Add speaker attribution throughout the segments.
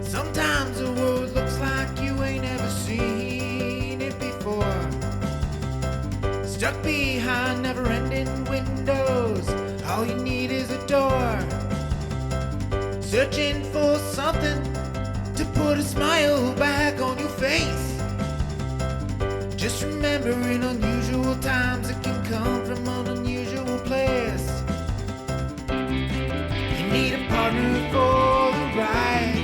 Speaker 1: Sometimes the world looks like you ain't ever seen it before. Stuck behind never-ending windows, all you need is a door. Searching for something to put a smile back on your face. Just remember, in unusual times, it can come from an unusual place. You need a partner for the ride,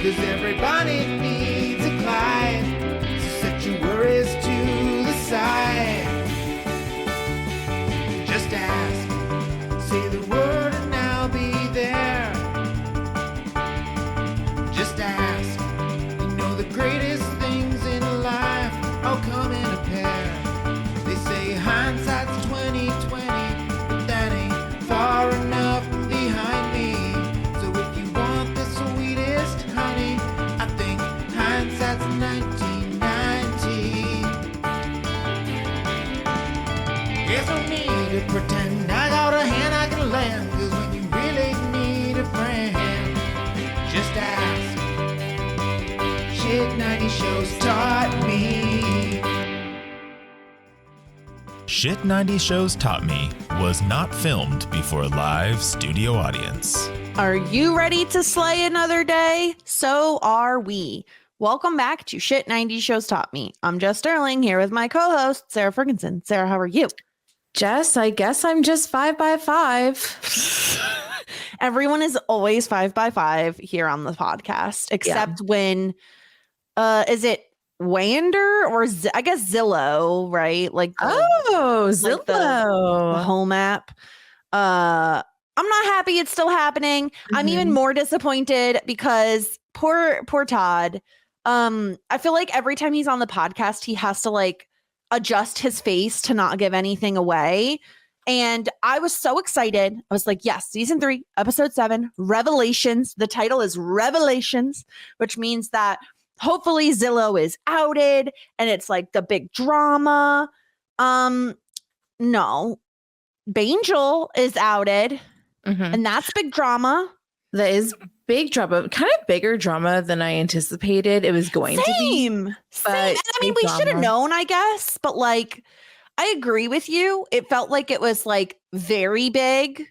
Speaker 1: 'cause everybody needs a Clyde. So set your worries to the side. Just ask, say the word and I'll be there. Just ask, you know the greatest things in life all come in a pair. They say hindsight's 20/20, but that ain't far enough behind me. So if you want the sweetest honey, I think hindsight's 1990. There's no need to pretend I got a hand I can lend, 'cause when you really need a friend, just ask. Shit 90 shows taught me.
Speaker 2: Shit 90 Shows Taught Me was not filmed before a live studio audience.
Speaker 3: Are you ready to slay another day? So are we. Welcome back to Shit 90 Shows Taught Me. I'm Jess Sterling here with my co-host, Sara Fergenson. Sarah, how are you?
Speaker 4: Jess, I guess I'm just 5 by 5.
Speaker 3: Everyone is always 5 by 5 here on the podcast, except when, is it Wander or I guess Zillow, right? Like,
Speaker 4: Zillow,
Speaker 3: like the home app. I'm not happy it's still happening. Mm-hmm. I'm even more disappointed because poor Todd. I feel like every time he's on the podcast, he has to like adjust his face to not give anything away. And I was so excited. I was like, yes, season 3, episode 7, Revelations. The title is Revelations, which means that hopefully Zillow is outed and it's like the big drama. No, Bangel is outed, and that's big drama.
Speaker 4: That is big drama, kind of bigger drama than I anticipated it was going to be.
Speaker 3: Same. I mean, we should have known, I guess, but like, I agree with you. It felt like it was like very big.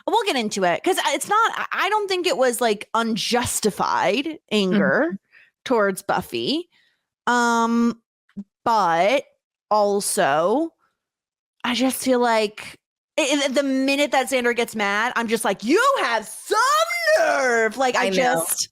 Speaker 3: We'll get into it because it's not, I don't think it was like unjustified anger towards Buffy. But also I just feel like the minute that Xander gets mad, I'm just like, you have some nerve. Like I just,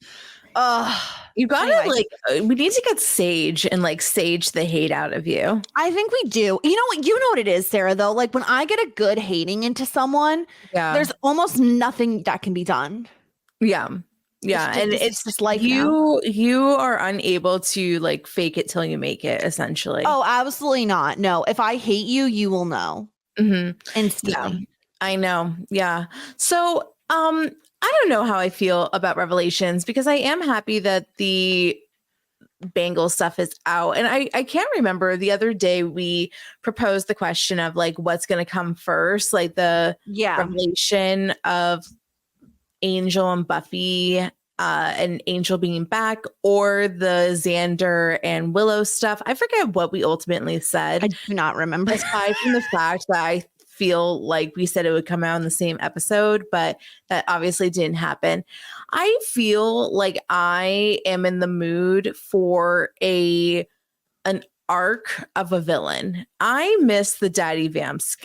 Speaker 4: you gotta we need to get Sage and like Sage the hate out of you.
Speaker 3: I think we do. You know what it is, Sarah, though? Like when I get a good hating into someone, there's almost nothing that can be done.
Speaker 4: Yeah. And it's just like you are unable to like fake it till you make it, essentially.
Speaker 3: Oh, absolutely not. No, if I hate you, you will know. Instantly.
Speaker 4: Yeah, I know. Yeah. So I don't know how I feel about Revelations because I am happy that the Bangle stuff is out. And I can't remember, the other day we proposed the question of like what's going to come first, like the revelation of Angel and Buffy and Angel being back, or the Xander and Willow stuff. I forget what we ultimately said.
Speaker 3: I do not remember.
Speaker 4: Aside from the fact that I feel like we said it would come out in the same episode, but that obviously didn't happen. I feel like I am in the mood for an arc of a villain. I miss the Daddy Vamps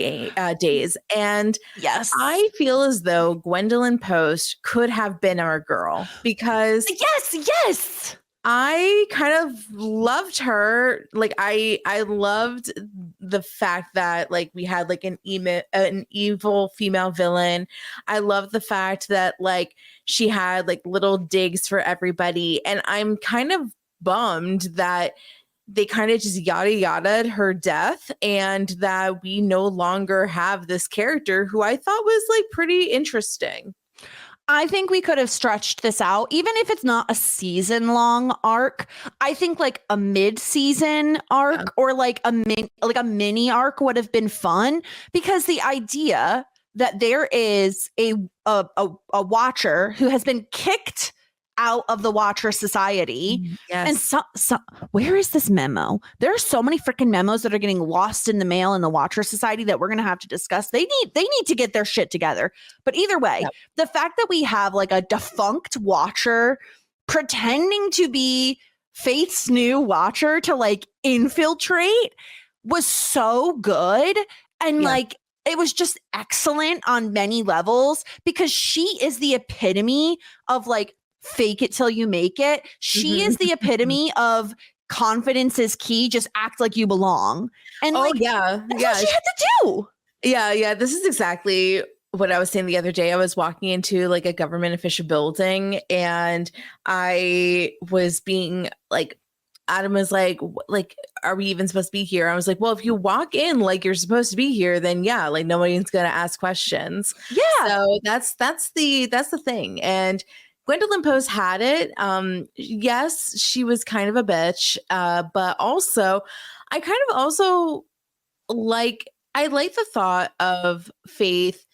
Speaker 4: days, and
Speaker 3: yes,
Speaker 4: I feel as though Gwendolyn Post could have been our girl because
Speaker 3: yes,
Speaker 4: I kind of loved her. Like I loved the fact that like we had like an evil female villain. I love the fact that like she had like little digs for everybody, and I'm kind of bummed that they kind of just yada yada'd her death and that we no longer have this character who I thought was like pretty interesting.
Speaker 3: I think we could have stretched this out, even if it's not a season-long arc. I think like a mid-season arc or like a mini arc would have been fun, because the idea that there is a watcher who has been kicked out of the Watcher Society.
Speaker 4: Yes.
Speaker 3: And where is this memo? There are so many freaking memos that are getting lost in the mail in the Watcher Society that we're going to have to discuss. They need to get their shit together. But either way, the fact that we have like a defunct Watcher pretending to be Faith's new Watcher to like infiltrate was so good. And like, it was just excellent on many levels because she is the epitome of like, fake it till you make it. She is the epitome of confidence is key. Just act like you belong. And that's what she had to do.
Speaker 4: Yeah. This is exactly what I was saying the other day. I was walking into like a government official building and I was being like, Adam was like, are we even supposed to be here? I was like, well, if you walk in like you're supposed to be here, then like nobody's gonna ask questions.
Speaker 3: Yeah.
Speaker 4: So that's the thing. And Gwendolyn Post had it. Yes, she was kind of a bitch, but also I kind of also like the thought of Faith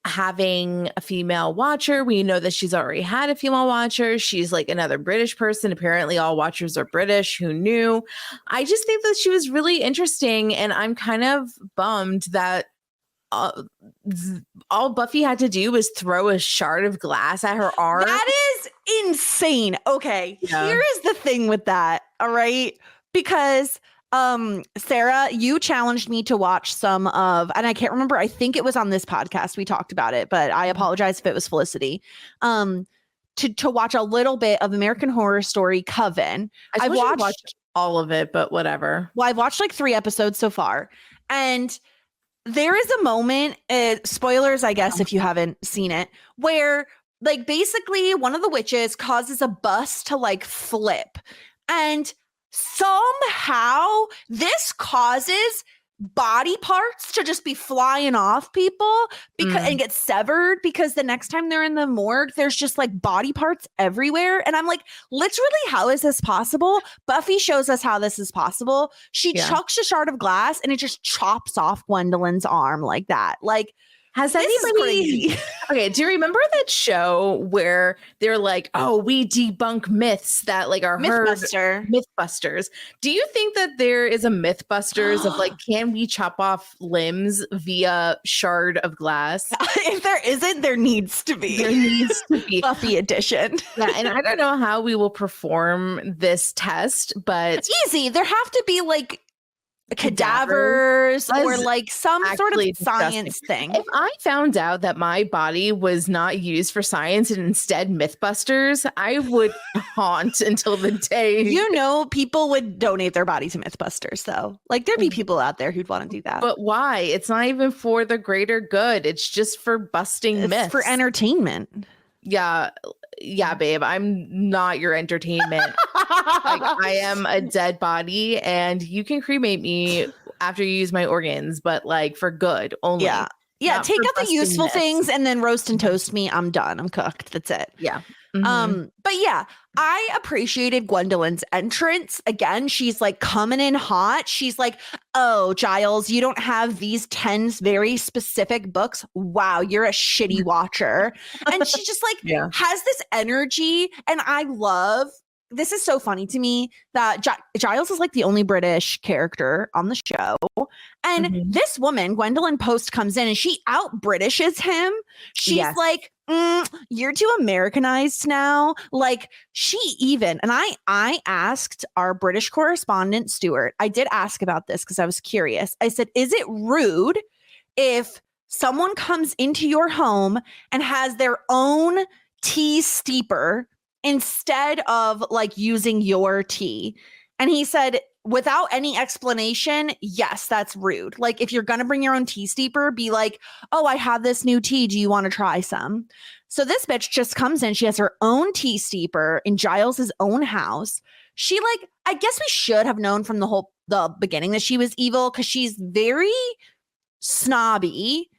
Speaker 4: having a female Watcher. We know that she's already had a female Watcher. She's like another British person. Apparently all Watchers are British. Who knew? I just think that she was really interesting, and I'm kind of bummed that all Buffy had to do was throw a shard of glass at her arm.
Speaker 3: That is insane. Okay, here is the thing with that. All right, because Sarah, you challenged me to watch some of, and I can't remember, I think it was on this podcast we talked about it, but I apologize if it was Felicity. To watch a little bit of American Horror Story Coven.
Speaker 4: I've watched all of it, but whatever.
Speaker 3: Well, I've watched like 3 episodes so far, and there is a moment, spoilers, I guess, if you haven't seen it, where like basically one of the witches causes a bus to like flip, and somehow this causes body parts to just be flying off people and get severed, because the next time they're in the morgue, there's just like body parts everywhere. And I'm like, literally, how is this possible? Buffy shows us how this is possible. She chucks a shard of glass and it just chops off Gwendolyn's arm like that. Like,
Speaker 4: has anybody okay, do you remember that show where they're like, oh, we debunk myths that like are Mythbusters? Do you think that there is a Mythbusters of like, can we chop off limbs via shard of glass?
Speaker 3: If there isn't, there needs to be.
Speaker 4: There needs to be.
Speaker 3: Buffy edition.
Speaker 4: Yeah, and I don't know how we will perform this test, but
Speaker 3: it's easy. There have to be like cadavers or like some sort of science thing.
Speaker 4: If I found out that my body was not used for science and instead Mythbusters, I would haunt until the day.
Speaker 3: You know, people would donate their body to Mythbusters, though. Like, there'd be people out there who'd want to do that.
Speaker 4: But why? It's not even for the greater good. It's just for busting myths.
Speaker 3: For entertainment.
Speaker 4: Yeah, babe, I'm not your entertainment. Like, I am a dead body, and you can cremate me after you use my organs, but like for good only.
Speaker 3: Yeah, take out the useful things and then roast and toast me. I'm done. I'm cooked. That's it.
Speaker 4: Yeah.
Speaker 3: But yeah, I appreciated Gwendolyn's entrance. Again, she's like coming in hot. She's like, oh, Giles, you don't have these 10 very specific books. Wow, you're a shitty watcher. And she just like has this energy. And I love, this is so funny to me that Giles is like the only British character on the show. And this woman, Gwendolyn Post, comes in and she out-Britishes him. She's like, you're too Americanized now. Like, she even, and I asked our British correspondent, Stuart, I did ask about this because I was curious. I said, is it rude if someone comes into your home and has their own tea steeper instead of like using your tea? And he said, without any explanation, yes, that's rude. Like, if you're going to bring your own tea steeper, be like, oh, I have this new tea. Do you want to try some? So this bitch just comes in. She has her own tea steeper in Giles's own house. She like, I guess we should have known from the beginning that she was evil because she's very snobby.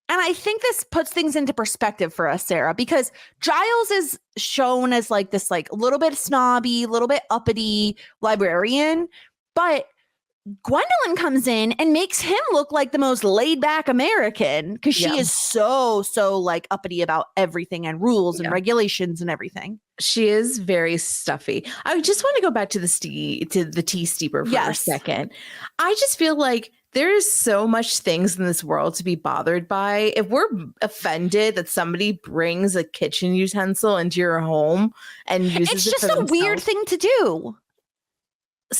Speaker 3: And I think this puts things into perspective for us, Sarah, because Giles is shown as like this like a little bit snobby, a little bit uppity librarian, but Gwendolyn comes in and makes him look like the most laid back American because she is so like uppity about everything and rules and regulations and everything.
Speaker 4: She is very stuffy. I just want to go back to the tea steeper for a second. I just feel like there is so much things in this world to be bothered by. If we're offended that somebody brings a kitchen utensil into your home and uses
Speaker 3: it's just a weird thing to do.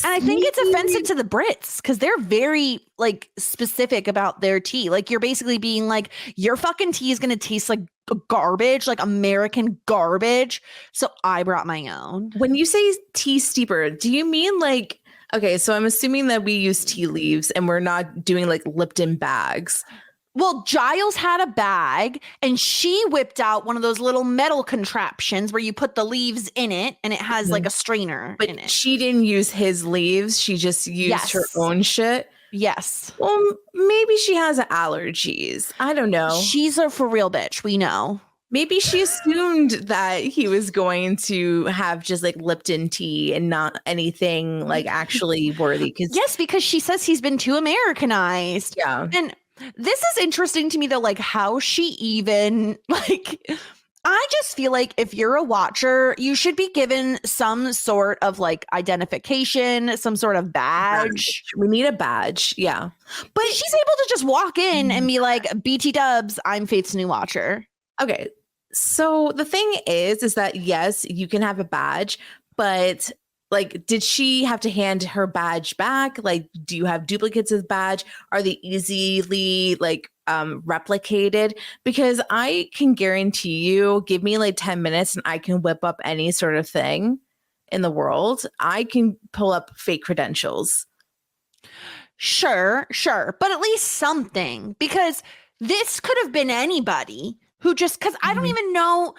Speaker 3: And I think it's offensive to the Brits because they're very like specific about their tea. Like you're basically being like, your fucking tea is going to taste like garbage, like American garbage. So I brought my own.
Speaker 4: When you say tea steeper, do you mean like, okay, so I'm assuming that we use tea leaves and we're not doing like Lipton bags.
Speaker 3: Well, Giles had a bag and she whipped out one of those little metal contraptions where you put the leaves in it and it has like a strainer in it.
Speaker 4: She didn't use his leaves. She just used her own shit.
Speaker 3: Yes.
Speaker 4: Well, maybe she has allergies. I don't know.
Speaker 3: She's a for real bitch. We know.
Speaker 4: Maybe she assumed that he was going to have just like Lipton tea and not anything like actually worthy.
Speaker 3: Yes, because she says he's been too Americanized.
Speaker 4: Yeah.
Speaker 3: And this is interesting to me though, like how she even like, I just feel like if you're a watcher, you should be given some sort of like identification, some sort of badge.
Speaker 4: We need a badge. Yeah.
Speaker 3: But she's able to just walk in and be like, BT dubs, I'm Faith's new watcher.
Speaker 4: Okay. So the thing is that yes, you can have a badge, but like, did she have to hand her badge back? Like, do you have duplicates of the badge? Are they easily like replicated? Because I can guarantee you, give me like 10 minutes and I can whip up any sort of thing in the world. I can pull up fake credentials.
Speaker 3: Sure. But at least something, because this could have been anybody who just, because I don't even know.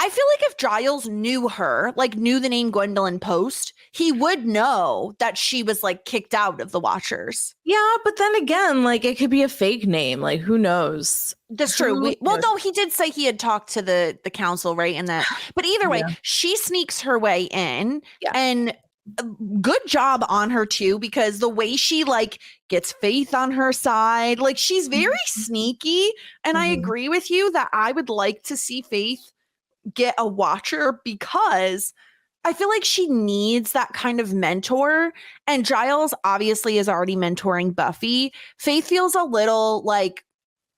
Speaker 3: I feel like if Giles knew her, like knew the name Gwendolyn Post, he would know that she was like kicked out of the Watchers.
Speaker 4: Yeah, but then again, like it could be a fake name. Like who knows?
Speaker 3: That's true. No, he did say he had talked to the council, right? And that, but either way, she sneaks her way in, and good job on her too, because the way she like gets Faith on her side, like she's very sneaky. And I agree with you that I would like to see Faith get a watcher because I feel like she needs that kind of mentor. And Giles obviously is already mentoring Buffy. Faith feels a little like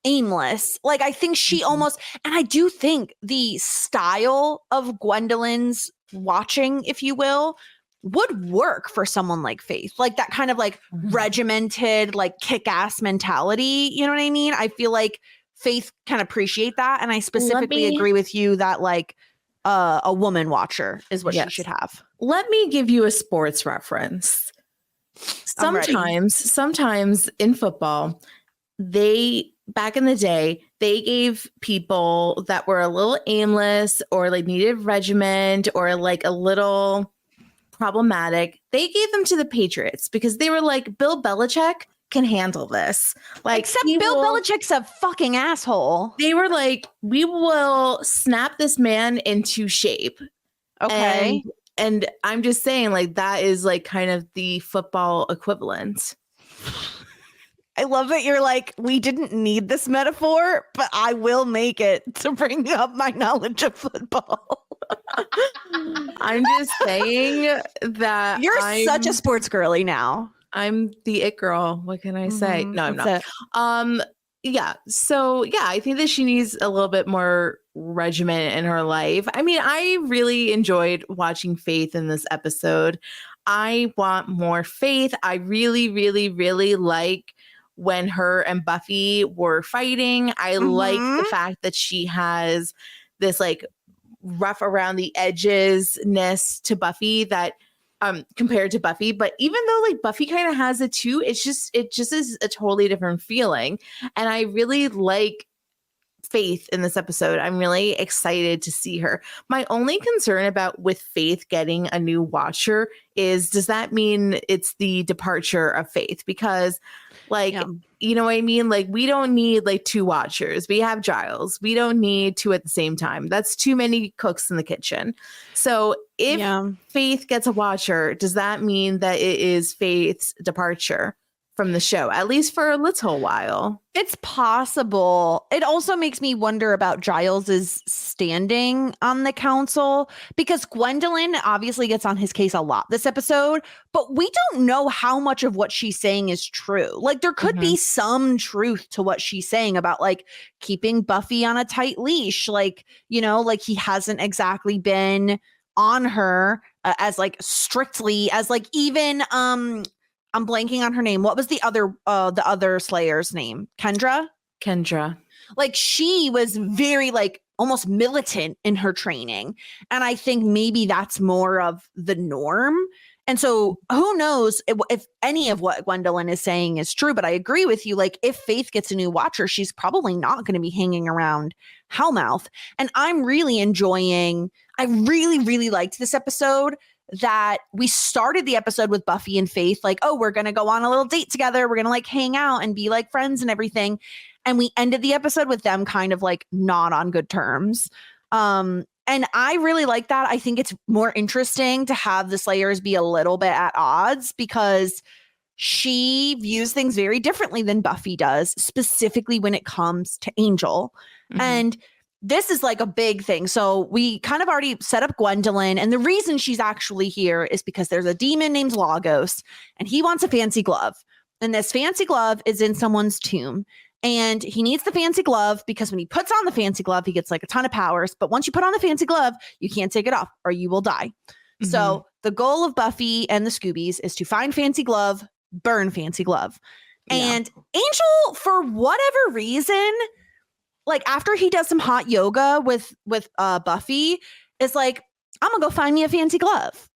Speaker 3: aimless. Like I think she almost, and I do think the style of Gwendolyn's watching, if you will, would work for someone like Faith. Like that kind of like regimented, like kick-ass mentality. You know what I mean? I feel like Faith can appreciate that. And I specifically agree with you that like a woman watcher is what she should have.
Speaker 4: Let me give you a sports reference. Sometimes in football, back in the day, they gave people that were a little aimless or like needed regiment or like a little problematic, they gave them to the Patriots because they were like, Bill Belichick can handle this. Like,
Speaker 3: except Bill Belichick's a fucking asshole.
Speaker 4: They were like, we will snap this man into shape.
Speaker 3: Okay.
Speaker 4: And I'm just saying, like, that is like kind of the football equivalent.
Speaker 3: I love that you're like, we didn't need this metaphor, but I will make it to bring up my knowledge of football.
Speaker 4: I'm just saying that
Speaker 3: you're such a sports girly now.
Speaker 4: I'm the it girl. What can I say? No, I'm not. Yeah. So yeah, I think that she needs a little bit more regiment in her life. I mean, I really enjoyed watching Faith in this episode. I want more Faith. I really, really, really like when her and Buffy were fighting. I like the fact that she has this like rough around the edges-ness to Buffy that compared to Buffy, but even though like Buffy kind of has it too, it just is a totally different feeling. And I really like Faith in this episode. I'm really excited to see her. My only concern with Faith getting a new watcher is, does that mean it's the departure of Faith? Because Like,
Speaker 3: Yeah.
Speaker 4: you know what I mean? Like, we don't need like 2 watchers. We have Giles. We don't need 2 at the same time. That's too many cooks in the kitchen. So if
Speaker 3: Yeah.
Speaker 4: Faith gets a watcher, does that mean that it is Faith's departure from the show, at least for a little while?
Speaker 3: It's possible. It also makes me wonder about Giles's standing on the council, because Gwendolyn obviously gets on his case a lot this episode, but we don't know how much of what she's saying is true. Like, there could be some truth to what she's saying about like keeping Buffy on a tight leash. Like, you know, like he hasn't exactly been on her as like strictly as like even I'm blanking on her name. What was the other Slayer's name? Kendra. Like, she was very like almost militant in her training. And I think maybe that's more of the norm. And so who knows if any of what Gwendolyn is saying is true, but I agree with you. Like, if Faith gets a new watcher, she's probably not going to be hanging around Hellmouth. And I'm really enjoying, I really, really liked this episode, that we started the episode with Buffy and Faith, like, oh, we're going to go on a little date together. We're going to like hang out and be like friends and everything. And we ended the episode with them kind of like not on good terms. And I really like that. I think it's more interesting to have the Slayers be a little bit at odds, because she views things very differently than Buffy does, specifically when it comes to Angel. And this is like a big thing. So we kind of already set up Gwendolyn, and the reason she's actually here is because there's a demon named Lagos, and he wants a fancy glove. And this fancy glove is in someone's tomb. And he needs the fancy glove because when he puts on the fancy glove, he gets like a ton of powers. But once you put on the fancy glove, you can't take it off or you will die. So the goal of Buffy and the Scoobies is to find fancy glove, burn fancy glove. And Angel, for whatever reason, like after he does some hot yoga with Buffy, is like, I'm gonna go find me a fancy glove.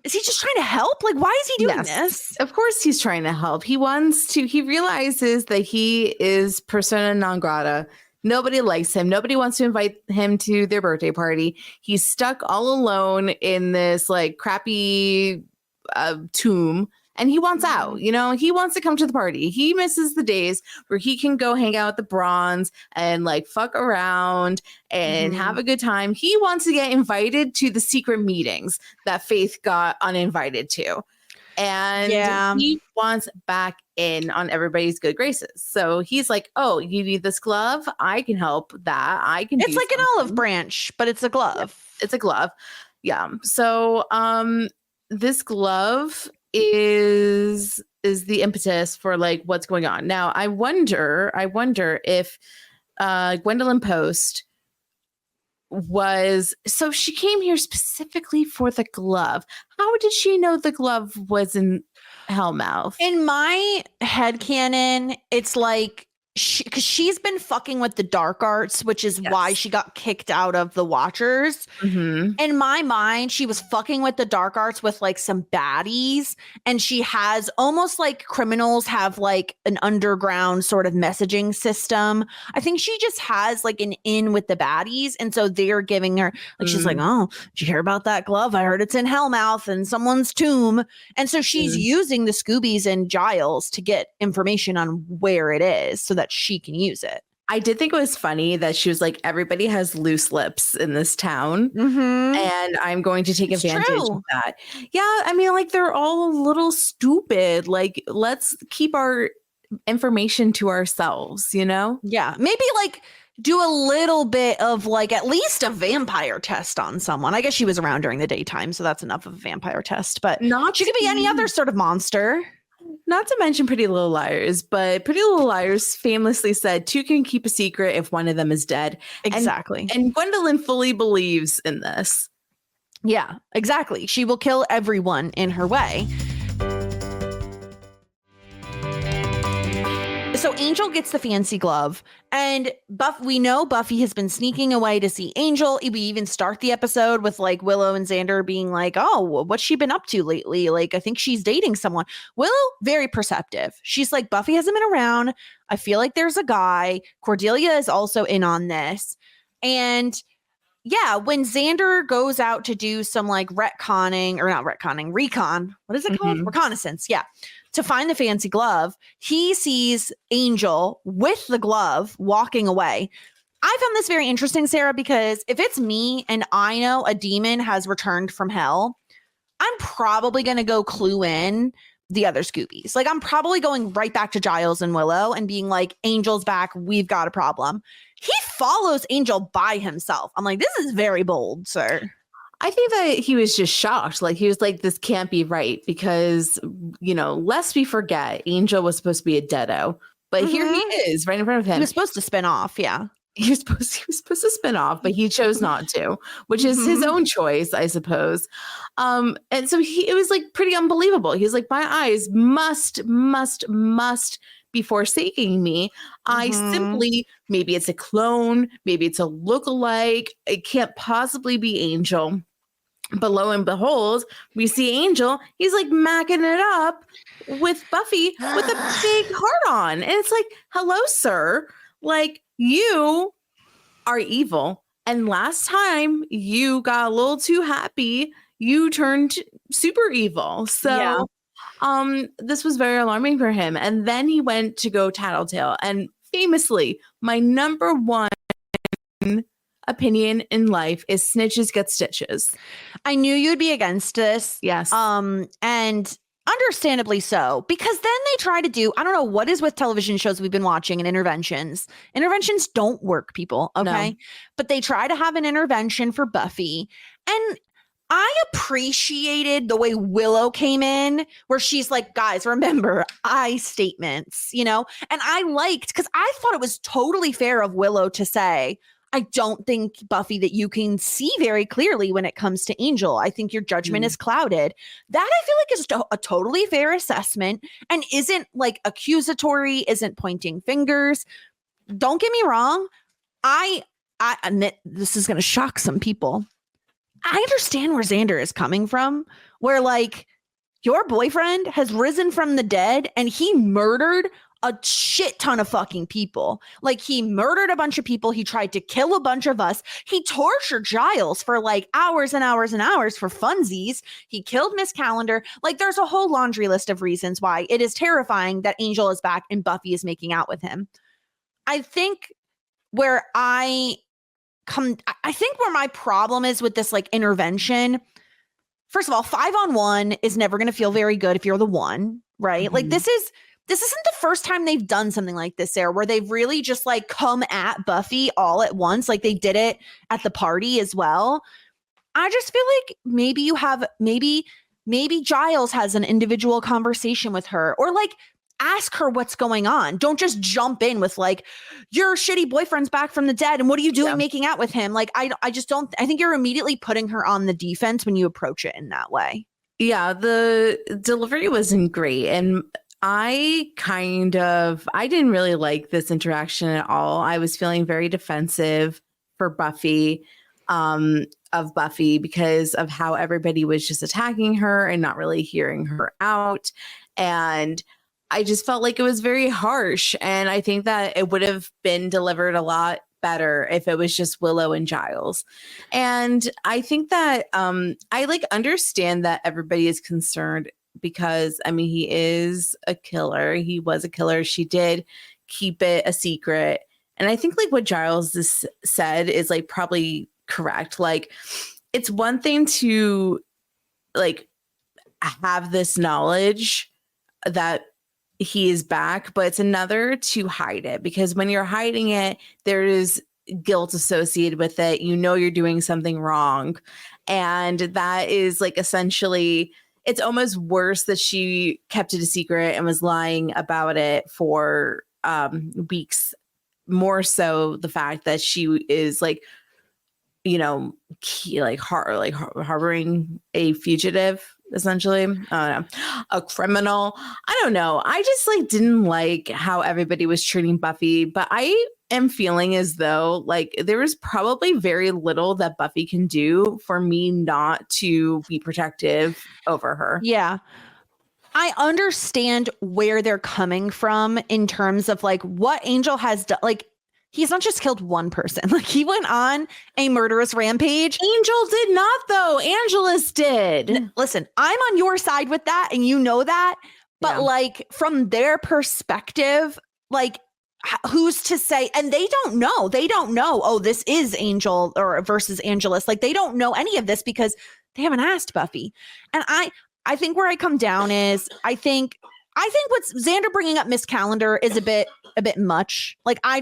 Speaker 3: Is he just trying to help? Like, why is he doing this?
Speaker 4: Of course he's trying to help. He realizes that he is persona non grata. Nobody likes him. Nobody wants to invite him to their birthday party. He's stuck all alone in this like crappy tomb. And he wants out, you know, he wants to come to the party. He misses the days where he can go hang out with the Bronze and like fuck around and have a good time. He wants to get invited to the secret meetings that Faith got uninvited to. And he wants back in on everybody's good graces. So he's like, oh, you need this glove? I can help that. I can
Speaker 3: It's like an olive branch, but it's a glove.
Speaker 4: Yeah, it's a glove. Yeah. So this glove is the impetus for like what's going on. Now, I wonder if Gwendolyn Post was, so she came here specifically for the glove. How did she know the glove was in Hellmouth?
Speaker 3: In my headcanon, it's like, because she's been fucking with the dark arts, which is why she got kicked out of the Watchers. In my mind, she was fucking with the dark arts with like some baddies, and she has almost like criminals have like an underground sort of messaging system. I think she just has like an in with the baddies, and so they're giving her like, she's like, oh, did you hear about that glove? I heard it's in Hellmouth and someone's tomb. And so she's using the Scoobies and Giles to get information on where it is so that she can use it.
Speaker 4: I did think it was funny that she was like, everybody has loose lips in this town, and I'm going to take advantage of that. Yeah, I mean, like, they're all a little stupid. Like, let's keep our information to ourselves, you know?
Speaker 3: Yeah, maybe like do a little bit of like at least a vampire test on someone. I guess she was around during the daytime, so that's enough of a vampire test. But she could be any other sort of monster.
Speaker 4: Not to mention Pretty Little Liars, but Pretty Little Liars famously said 2 can keep a secret if one of them is dead.
Speaker 3: Exactly.
Speaker 4: And Gwendolyn fully believes in this.
Speaker 3: Yeah, exactly. She will kill everyone in her way. So Angel gets the fancy glove, and we know Buffy has been sneaking away to see Angel. We even start the episode with like Willow and Xander being like, oh, what's she been up to lately? Like, I think she's dating someone. Willow, very perceptive. She's like, Buffy hasn't been around. I feel like there's a guy. Cordelia is also in on this. And yeah, when Xander goes out to do some like recon. What is it called? Reconnaissance. Yeah. to find the fancy glove. He sees Angel with the glove walking away. I found this very interesting, Sarah, because if it's me and I know a demon has returned from hell, I'm probably going to go clue in the other Scoobies. Like, I'm probably going right back to Giles and Willow and being like, Angel's back. We've got a problem. He follows Angel by himself. I'm like, this is very bold, sir.
Speaker 4: I think that he was just shocked. Like, he was like, this can't be right because, you know, lest we forget, Angel was supposed to be a deado, but here he is right in front of him.
Speaker 3: He was supposed to spin off. Yeah.
Speaker 4: He was supposed to spin off, but he chose not to, which is his own choice, I suppose. And so it was like pretty unbelievable. He's like, my eyes must be forsaking me. I simply, maybe it's a clone, maybe it's a lookalike. It can't possibly be Angel. But lo and behold, we see Angel. He's like macking it up with Buffy with a big heart on. And it's like, hello, sir. Like, you are evil. And last time you got a little too happy, you turned super evil. So this was very alarming for him. And then he went to go tattletale. And famously, my number one opinion in life is snitches get stitches.
Speaker 3: I knew you'd be against this.
Speaker 4: Yes.
Speaker 3: And understandably so, because then they try to do, I don't know what is with television shows we've been watching and interventions. Interventions don't work, people. Okay. No. But they try to have an intervention for Buffy. And I appreciated the way Willow came in, where she's like, guys, remember, I statements, you know, and I liked, because I thought it was totally fair of Willow to say, I don't think, Buffy, that you can see very clearly when it comes to Angel. I think your judgment is clouded. That I feel like is a totally fair assessment and isn't like accusatory, isn't pointing fingers. Don't get me wrong. I admit this is going to shock some people. I understand where Xander is coming from, where like your boyfriend has risen from the dead and he murdered a shit ton of fucking people. Like, he murdered a bunch of people. He tried to kill a bunch of us. He tortured Giles for like hours and hours and hours for funsies. He killed Miss Calendar. Like, there's a whole laundry list of reasons why it is terrifying that Angel is back and Buffy is making out with him. I think where my problem is with this like intervention, first of all, 5-on-1 is never going to feel very good if you're the one, right? Like, this isn't the first time they've done something like this, Sarah, where they've really just like come at Buffy all at once. Like, they did it at the party as well. I just feel like maybe Giles has an individual conversation with her, or like ask her what's going on. Don't just jump in with like, your shitty boyfriend's back from the dead and what are you doing making out with him? Like, I think you're immediately putting her on the defense when you approach it in that way. Yeah,
Speaker 4: the delivery wasn't great. And I didn't really like this interaction at all. I was feeling very defensive for Buffy, of Buffy, because of how everybody was just attacking her and not really hearing her out. And I just felt like it was very harsh. And I think that it would have been delivered a lot better if it was just Willow and Giles. And I think that I like understand that everybody is concerned, because I mean, he is a killer. He was a killer. She did keep it a secret. And I think like what Giles said is like probably correct. Like, it's one thing to like have this knowledge that he is back, but it's another to hide it, because when you're hiding it, there is guilt associated with it. You know, you're doing something wrong. And that is like essentially, it's almost worse that she kept it a secret and was lying about it for weeks. More so the fact that she is like, you know, harboring a fugitive, essentially. I don't know, a criminal. I don't know. I just like didn't like how everybody was treating Buffy, but I am feeling as though like there was probably very little that Buffy can do for me not to be protective over her.
Speaker 3: Yeah. I understand where they're coming from in terms of like what Angel has done. Like, he's not just killed one person. Like, he went on a murderous rampage.
Speaker 4: Angel did not, though. Angelus did.
Speaker 3: Listen, I'm on your side with that, and you know that. But like from their perspective, like who's to say? And they don't know. Oh, this is Angel or versus Angelus. Like they don't know any of this because they haven't asked Buffy. And I think where I come down is I think what's Xander bringing up Miss Calendar is a bit much. Like I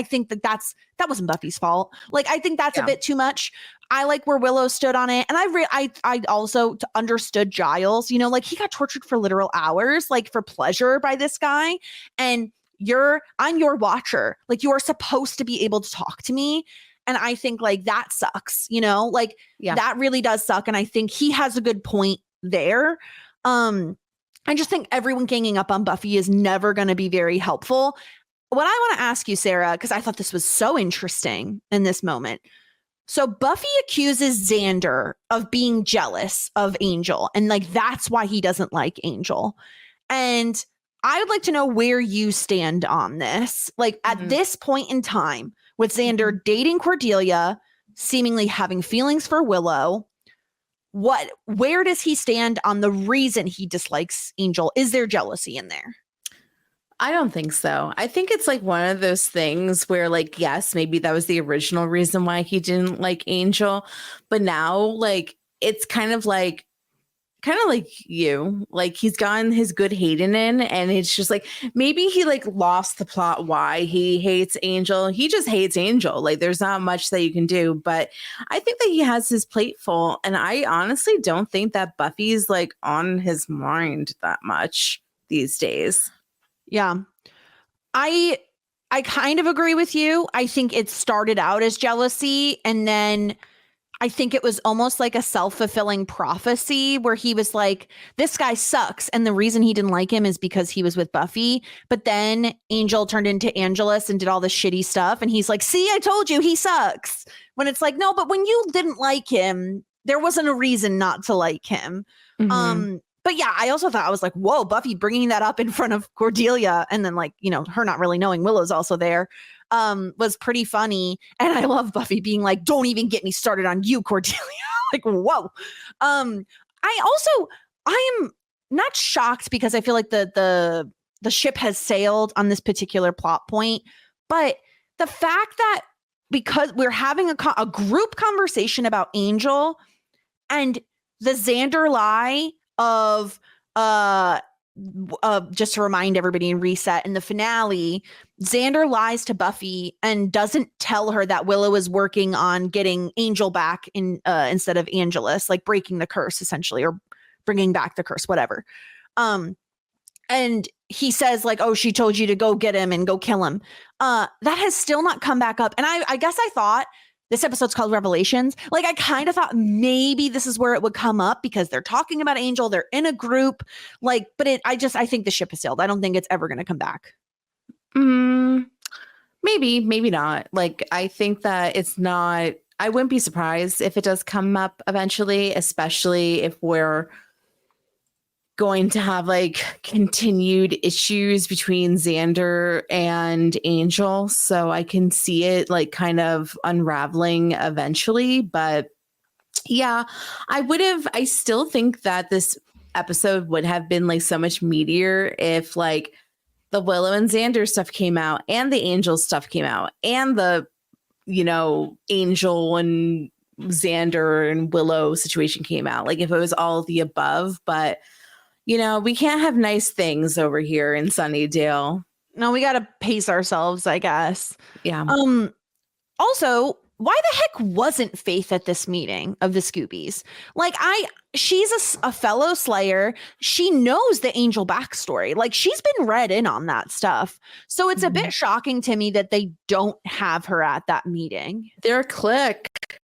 Speaker 3: think that wasn't Buffy's fault. Like I think that's a bit too much. I like where Willow stood on it, and I also understood Giles. You know, like he got tortured for literal hours, like for pleasure by this guy, and I'm your watcher. Like you are supposed to be able to talk to me. And I think like that sucks, you know, like that really does suck. And I think he has a good point there. I just think everyone ganging up on Buffy is never going to be very helpful. What I want to ask you, Sarah, because I thought this was so interesting in this moment. So Buffy accuses Xander of being jealous of Angel. And like, that's why he doesn't like Angel. And I would like to know where you stand on this. Like at this point in time with Xander dating Cordelia, seemingly having feelings for Willow, where does he stand on the reason he dislikes Angel? Is there jealousy in there?
Speaker 4: I don't think so. I think it's like one of those things where like, yes, maybe that was the original reason why he didn't like Angel, but now like it's kind of like you, like he's gotten his good Hayden in, and it's just like maybe he like lost the plot why he hates Angel. He just hates Angel. Like there's not much that you can do, but I think that he has his plate full, and I honestly don't think that Buffy's like on his mind that much these days.
Speaker 3: Yeah. I kind of agree with you. I think it started out as jealousy, and then I think it was almost like a self-fulfilling prophecy where he was like, this guy sucks. And the reason he didn't like him is because he was with Buffy. But then Angel turned into Angelus and did all this shitty stuff. And he's like, see, I told you he sucks. When it's like, no, but when you didn't like him, there wasn't a reason not to like him. But yeah, I also thought, I was like, whoa, Buffy bringing that up in front of Cordelia. And then like, you know, her not really knowing Willow's also there. Was pretty funny. And I love Buffy being like, don't even get me started on you, Cordelia. Like, whoa. I am not shocked because I feel like the ship has sailed on this particular plot point. But the fact that because we're having a group conversation about Angel and the Xander lie of just to remind everybody and reset in the finale, Xander lies to Buffy and doesn't tell her that Willow is working on getting Angel back in instead of Angelus, like breaking the curse essentially, or bringing back the curse, whatever. And he says like, oh, she told you to go get him and go kill him. That has still not come back up. And I guess I thought this episode's called Revelations. Like I kind of thought maybe this is where it would come up because they're talking about Angel. They're in a group, like, but I think the ship has sailed. I don't think it's ever going to come back.
Speaker 4: Maybe not. Like, I think that it's not, I wouldn't be surprised if it does come up eventually, especially if we're going to have like continued issues between Xander and Angel. So I can see it like kind of unraveling eventually. But yeah, I still think that this episode would have been like so much meatier if like the Willow and Xander stuff came out and the Angel stuff came out and the, you know, Angel and Xander and Willow situation came out. Like if it was all of the above, but you know, we can't have nice things over here in Sunnydale.
Speaker 3: No, we got to pace ourselves, I guess.
Speaker 4: Yeah.
Speaker 3: Also, why the heck wasn't Faith at this meeting of the Scoobies? Like, she's a fellow Slayer. She knows the Angel backstory. Like, she's been read in on that stuff. So it's a bit shocking to me that they don't have her at that meeting.
Speaker 4: They're a clique.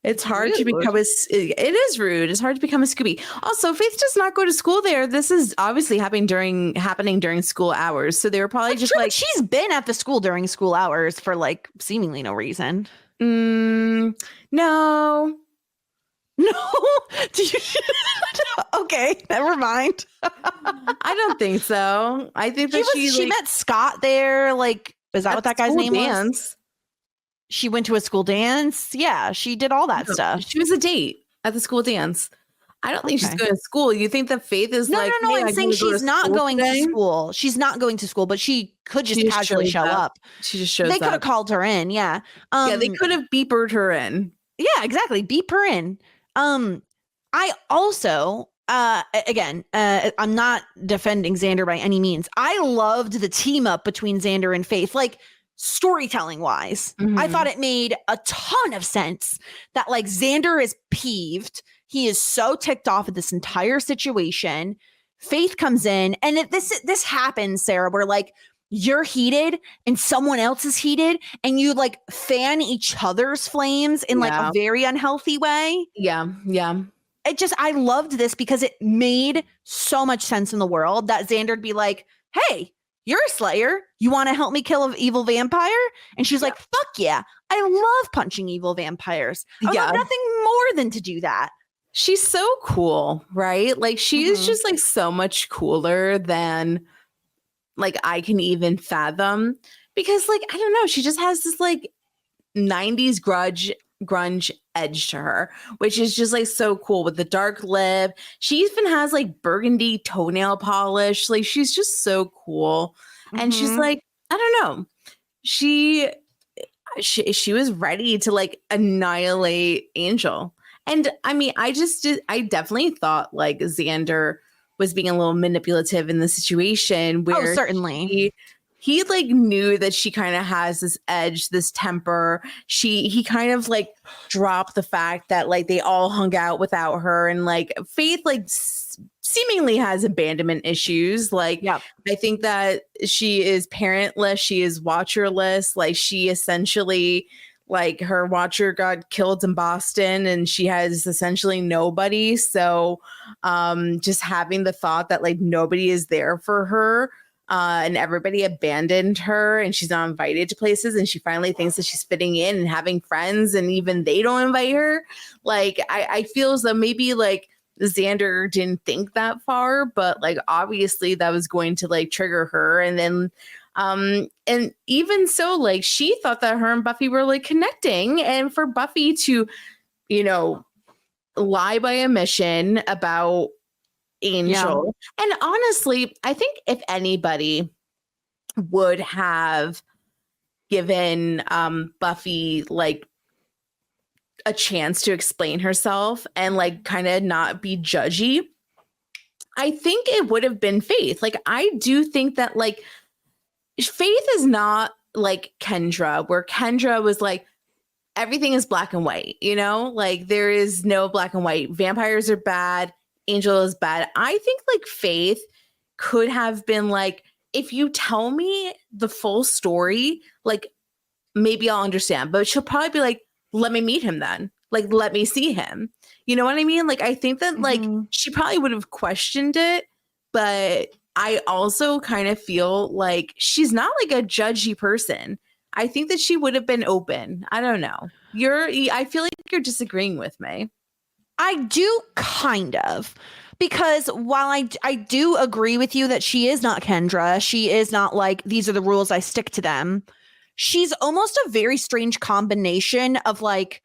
Speaker 4: It's hard to become it is rude. It's hard to become a Scooby. Also, Faith does not go to school there. This is obviously happening during school hours. So they were probably just like,
Speaker 3: she's been at the school during school hours for like seemingly no reason.
Speaker 4: No.
Speaker 3: Okay, never mind.
Speaker 4: I don't think so. I think that she
Speaker 3: met Scott there. Like, is that what that guy's name was? She went to a school dance. Yeah, she did all that stuff.
Speaker 4: She was a date at the school dance. I don't think she's going to school. You think that Faith is
Speaker 3: no,
Speaker 4: like,
Speaker 3: no,
Speaker 4: hey,
Speaker 3: I'm saying she's not going
Speaker 4: today?
Speaker 3: to school. She's not going to school, but she could just casually show up.
Speaker 4: She just shows
Speaker 3: They
Speaker 4: up.
Speaker 3: could have called her in. Yeah.
Speaker 4: Yeah, they could have beepered her in.
Speaker 3: Yeah, exactly. Beep her in. I also, again, I'm not defending Xander by any means. I loved the team up between Xander and Faith, like storytelling wise. I thought it made a ton of sense that like Xander is peeved. He is so ticked off at this entire situation. Faith comes in, and this happens, Sarah, where like you're heated and someone else is heated, and you like fan each other's flames in like a very unhealthy way.
Speaker 4: Yeah.
Speaker 3: I loved this because it made so much sense in the world that Xander'd be like, hey, you're a Slayer. You want to help me kill an evil vampire? And she's like, fuck yeah. I love punching evil vampires. I would love nothing more than to do that.
Speaker 4: She's so cool, right? Like she is just like so much cooler than like I can even fathom, because like, I don't know, she just has this like 90s grunge edge to her, which is just like so cool with the dark lip. She even has like burgundy toenail polish. Like she's just so cool. And she's like, I don't know. She was ready to like annihilate Angel. And I mean, I definitely thought like Xander was being a little manipulative in the situation where
Speaker 3: certainly
Speaker 4: he like knew that she kind of has this edge, this temper. He kind of like dropped the fact that like they all hung out without her, and like Faith like seemingly has abandonment issues. Like, I think that she is parentless. She is watcherless. Like she essentially, like her watcher got killed in Boston and she has essentially nobody. So just having the thought that like nobody is there for her and everybody abandoned her and she's not invited to places, and she finally thinks that she's fitting in and having friends, and even they don't invite her. Like I feel as though maybe like Xander didn't think that far, but like obviously that was going to like trigger her. And then and even so, like she thought that her and Buffy were like connecting, and for Buffy to, you know, lie by omission about Angel. And honestly, I think if anybody would have given Buffy like a chance to explain herself and like kind of not be judgy, I think it would have been Faith. Like I do think that like Faith is not like Kendra, where Kendra was like, everything is black and white, you know, like there is no black and white. Vampires are bad. Angel is bad. I think like Faith could have been like, if you tell me the full story, like maybe I'll understand, but she'll probably be like, let me meet him then. Like, let me see him. You know what I mean? Like, I think that like she probably would have questioned it, but I also kind of feel like she's not like a judgy person. I think that she would have been open. I don't know. I feel like you're disagreeing with me.
Speaker 3: I do kind of, because while I do agree with you that she is not Kendra, she is not like, these are the rules, I stick to them. She's almost a very strange combination of like,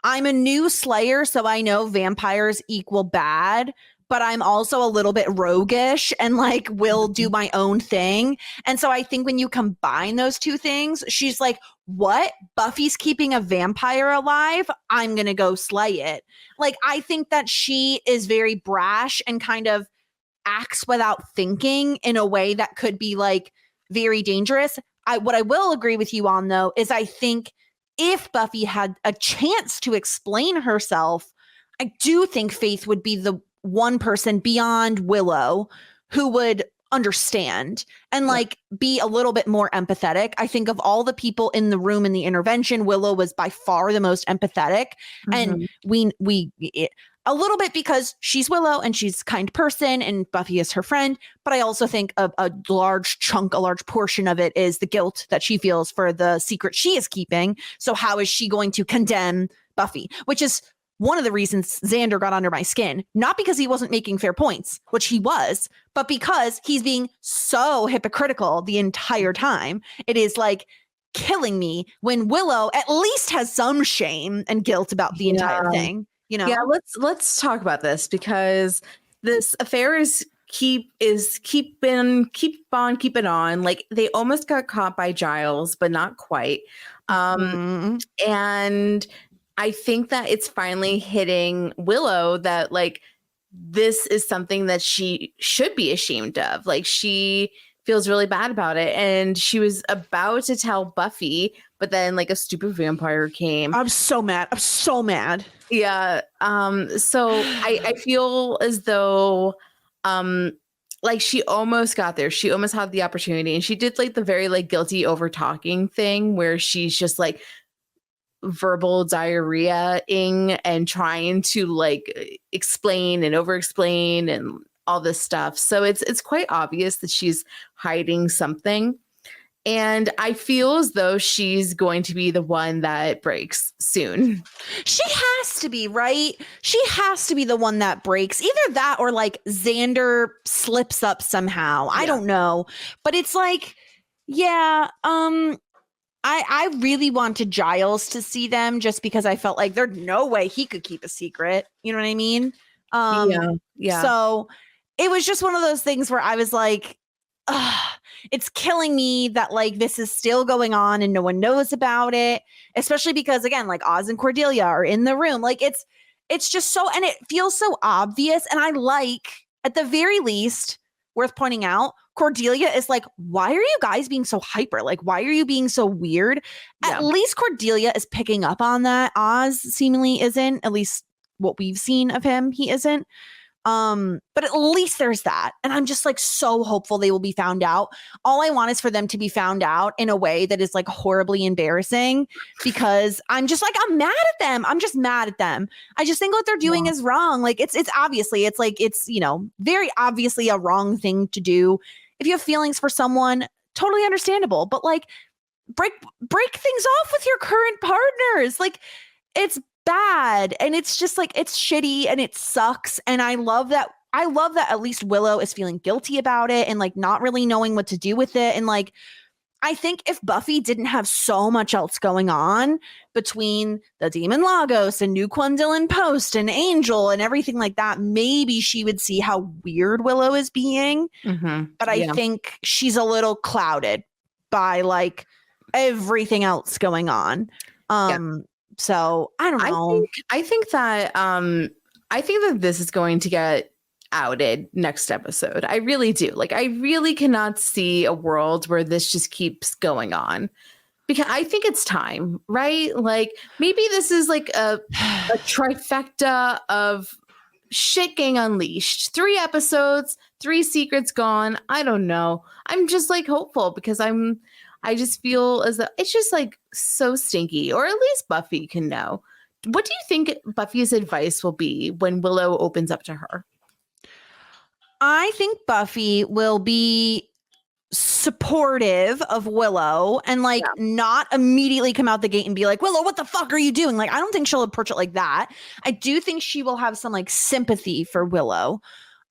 Speaker 3: I'm a new Slayer, so I know vampires equal bad, but I'm also a little bit roguish and like will do my own thing. And so I think when you combine those two things, she's like, what? Buffy's keeping a vampire alive? I'm going to go slay it. Like, I think that she is very brash and kind of acts without thinking in a way that could be like very dangerous. What I will agree with you on though, is I think if Buffy had a chance to explain herself, I do think Faith would be the one person beyond Willow who would understand and like be a little bit more empathetic. I think of all the people in the room in the intervention, Willow was by far the most empathetic. And we a little bit because she's Willow and she's a kind person and Buffy is her friend. But I also think a large portion of it is the guilt that she feels for the secret she is keeping. So how is she going to condemn Buffy? Which is one of the reasons Xander got under my skin, not because he wasn't making fair points, which he was, but because he's being so hypocritical the entire time. It is like killing me when Willow at least has some shame and guilt about the entire thing. you know?
Speaker 4: Yeah, let's talk about this, because this affair keep on keeping on. Like, they almost got caught by Giles, but not quite.
Speaker 3: Mhm.
Speaker 4: And I think that it's finally hitting Willow that, like, this is something that she should be ashamed of. Like, she feels really bad about it. And she was about to tell Buffy, but then, like, a stupid vampire came.
Speaker 3: I'm so mad. I'm so mad.
Speaker 4: Yeah. So I feel as though, like, she almost got there. She almost had the opportunity, and she did, like, the very, like, guilty over talking thing where she's just, like, verbal diarrhea-ing and trying to, like, explain and over explain and all this stuff. So it's quite obvious that she's hiding something. And I feel as though she's going to be the one that breaks soon.
Speaker 3: She has to be, right? She has to be the one that breaks. Either that or, like, Xander slips up somehow. I don't know. But it's like, yeah, I really wanted Giles to see them, just because I felt like there's no way he could keep a secret. You know what I mean?
Speaker 4: Yeah.
Speaker 3: So it was just one of those things where I was like, ugh, it's killing me that, like, this is still going on and no one knows about it, especially because, again, like, Oz and Cordelia are in the room. Like, it's just so, and it feels so obvious. And I like, at the very least, worth pointing out, Cordelia is like, why are you guys being so hyper? Like, why are you being so weird?
Speaker 4: Yeah.
Speaker 3: At least Cordelia is picking up on that. Oz seemingly isn't, at least what we've seen of him, he isn't. But at least there's that. And I'm just, like, so hopeful they will be found out. All I want is for them to be found out in a way that is, like, horribly embarrassing, because I'm just like, I'm mad at them. I'm just mad at them. I just think what they're doing is wrong. Like, it's obviously, it's like, it's, you know, very obviously a wrong thing to do. If you have feelings for someone, totally understandable, but, like, break things off with your current partners. Like, it's bad, and it's just, like, it's shitty and it sucks. And I love that at least Willow is feeling guilty about it and, like, not really knowing what to do with it. And, like, I think if Buffy didn't have so much else going on between the Demon Lagos and New Gwendolyn Post and Angel and everything like that, maybe she would see how weird Willow is being. But I think she's a little clouded by, like, everything else going on. So I don't know.
Speaker 4: I think that this is going to get outed next episode. I really do. Like, I really cannot see a world where this just keeps going on, because I think it's time, right? Like, maybe this is like a trifecta of shit getting unleashed. 3 episodes, 3 secrets gone. I don't know. I'm just, like, hopeful, because I just feel as though it's just, like, so stinky, or at least Buffy can know. What do you think Buffy's advice will be when Willow opens up to her?
Speaker 3: I think Buffy will be supportive of Willow and, like, not immediately come out the gate and be like, Willow, what the fuck are you doing? Like, I don't think she'll approach it like that. I do think she will have some, like, sympathy for Willow.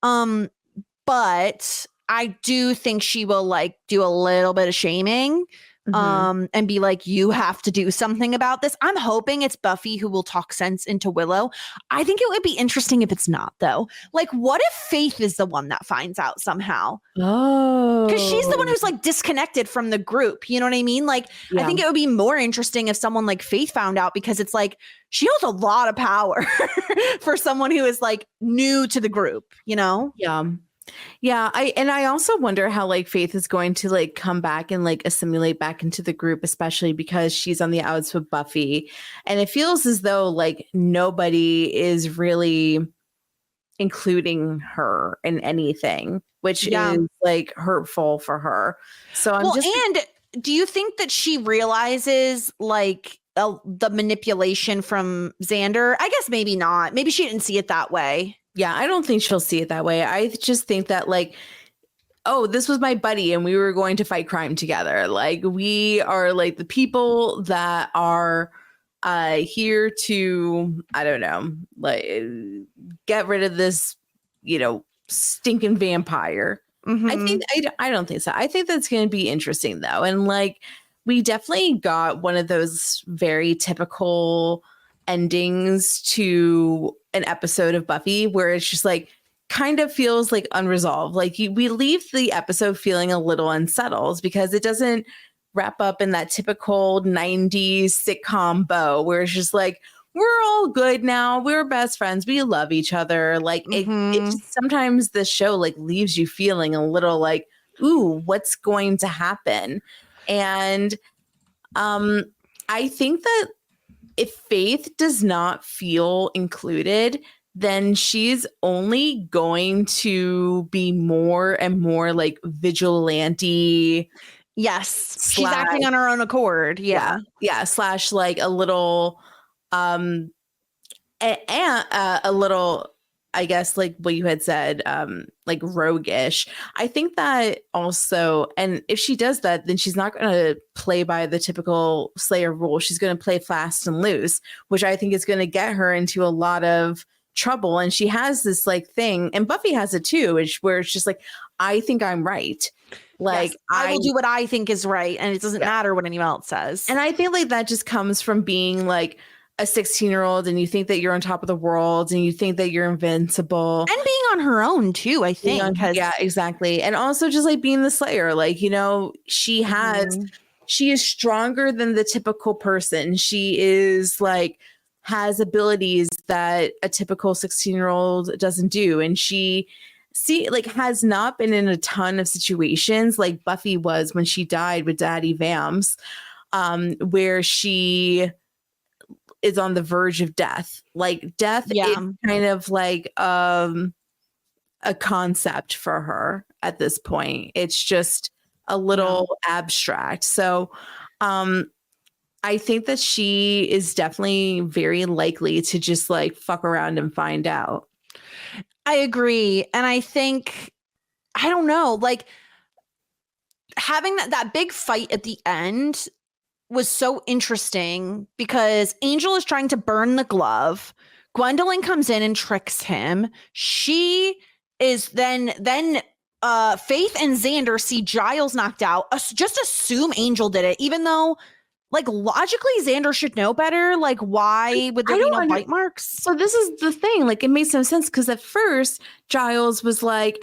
Speaker 3: But I do think she will, like, do a little bit of shaming and be like, you have to do something about this. I'm hoping it's Buffy who will talk sense into Willow. I think it would be interesting if it's not, though. Like, what if Faith is the one that finds out somehow?
Speaker 4: Oh,
Speaker 3: because she's the one who's, like, disconnected from the group. You know what I mean? Like, I think it would be more interesting if someone like Faith found out, because it's like, she holds a lot of power for someone who is, like, new to the group, you know?
Speaker 4: Yeah. I also wonder how, like, Faith is going to, like, come back and, like, assimilate back into the group, especially because she's on the outs with Buffy. And it feels as though, like, nobody is really including her in anything, which is, like, hurtful for her. So and
Speaker 3: do you think that she realizes, like, the manipulation from Xander? I guess maybe not. Maybe she didn't see it that way.
Speaker 4: Yeah, I don't think she'll see it that way. I just think that, like, oh, this was my buddy and we were going to fight crime together. Like, we are, like, the people that are here to, I don't know, like, get rid of this, you know, stinking vampire. I don't think so. I think that's going to be interesting, though. And, like, we definitely got one of those very typical endings to an episode of Buffy where it's just like kind of feels like unresolved. Like we leave the episode feeling a little unsettled because it doesn't wrap up in that typical 90s sitcom bow where it's just like, we're all good now. We're best friends. We love each other. Like it just, sometimes the show like leaves you feeling a little like, ooh, what's going to happen? And I think that if Faith does not feel included, then she's only going to be more and more like vigilante.
Speaker 3: Yes. She's acting on her own accord. Yeah.
Speaker 4: Slash like a little, and a little, I guess, like what you had said, like roguish. I think that also, and if she does that, then she's not going to play by the typical Slayer rule. She's going to play fast and loose, which I think is going to get her into a lot of trouble. And she has this like thing, and Buffy has it too, where it's just like, I think I'm right. Like
Speaker 3: yes, I will do what I think is right, and it doesn't matter what anyone else says.
Speaker 4: And I think like that just comes from being like a 16-year-old, and you think that you're on top of the world, and you think that you're invincible,
Speaker 3: and being on her own too. I think,
Speaker 4: yeah, exactly, and also just like being the Slayer. Like, you know, she is stronger than the typical person. She is like has abilities that a typical 16-year-old doesn't do, and she has not been in a ton of situations like Buffy was when she died with Daddy Vamps, where she is on the verge of death. Like death is kind of like a concept for her at this point. It's just a little abstract. So I think that she is definitely very likely to just like fuck around and find out.
Speaker 3: I agree. And I think, I don't know, like having that big fight at the end was so interesting because Angel is trying to burn the glove. Gwendolyn comes in and tricks him. She is then Faith and Xander see Giles knocked out. Just assume Angel did it, even though like logically Xander should know better. Like why would there be no bite marks?
Speaker 4: So this is the thing. Like it makes no sense because at first Giles was like,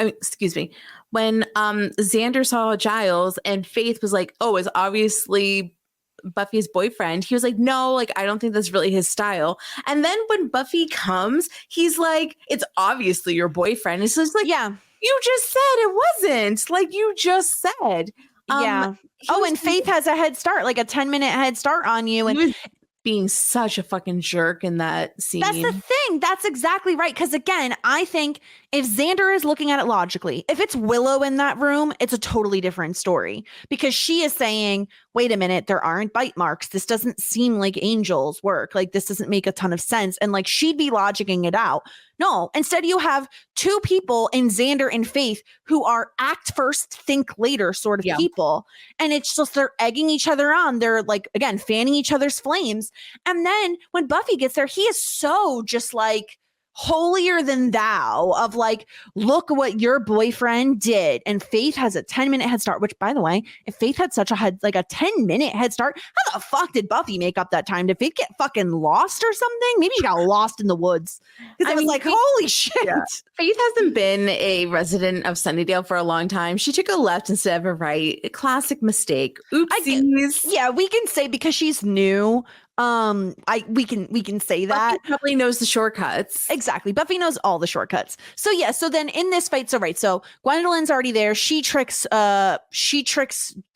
Speaker 4: when Xander saw Giles and Faith was like, oh, it's obviously Buffy's boyfriend. He was like, no, like I don't think that's really his style. And then when Buffy comes, he's like, it's obviously your boyfriend. It's just like, yeah, you just said it wasn't. Like you just said.
Speaker 3: Yeah. And Faith has a head start, like a 10-minute head start on you. And
Speaker 4: he was being such a fucking jerk in that scene.
Speaker 3: That's the thing. That's exactly right. Because again, I think if Xander is looking at it logically, if it's Willow in that room, it's a totally different story because she is saying, wait a minute, there aren't bite marks. This doesn't seem like Angel's work. Like this doesn't make a ton of sense. And like she'd be logicking it out. No, instead you have two people in Xander and Faith who are act first, think later sort of people. And it's just they're egging each other on. They're like, again, fanning each other's flames. And then when Buffy gets there, he is so just like holier than thou of like, look what your boyfriend did. And Faith has a 10-minute head start, which by the way, if Faith had such a 10-minute head start, how the fuck did Buffy make up that time? Did Faith get fucking lost or something? Maybe she got lost in the woods. Because I was like, holy shit. Yeah.
Speaker 4: Faith hasn't been a resident of Sunnydale for a long time. She took a left instead of a right. A classic mistake. Oopsies.
Speaker 3: We can say because she's new. We can say that.
Speaker 4: Buffy probably knows the shortcuts.
Speaker 3: Exactly. Buffy knows all the shortcuts. So yeah, so then in this fight, so Gwendolyn's already there. She tricks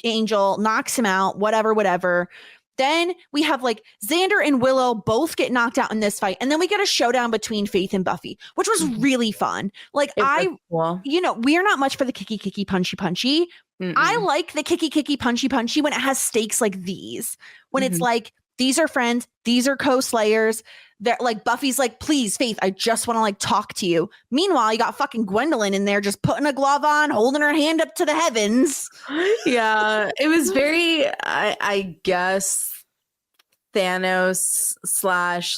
Speaker 3: Angel, knocks him out, whatever. Then we have like Xander and Willow both get knocked out in this fight. And then we get a showdown between Faith and Buffy, which was really fun. Like cool. We are not much for the kicky, punchy. I like the kicky, punchy when it has stakes like these, when it's like, these are friends. These are co-slayers. They're like, Buffy's like, please, Faith, I just want to like talk to you. Meanwhile, you got fucking Gwendolyn in there just putting a glove on, holding her hand up to the heavens.
Speaker 4: Yeah, it was very, I guess, Thanos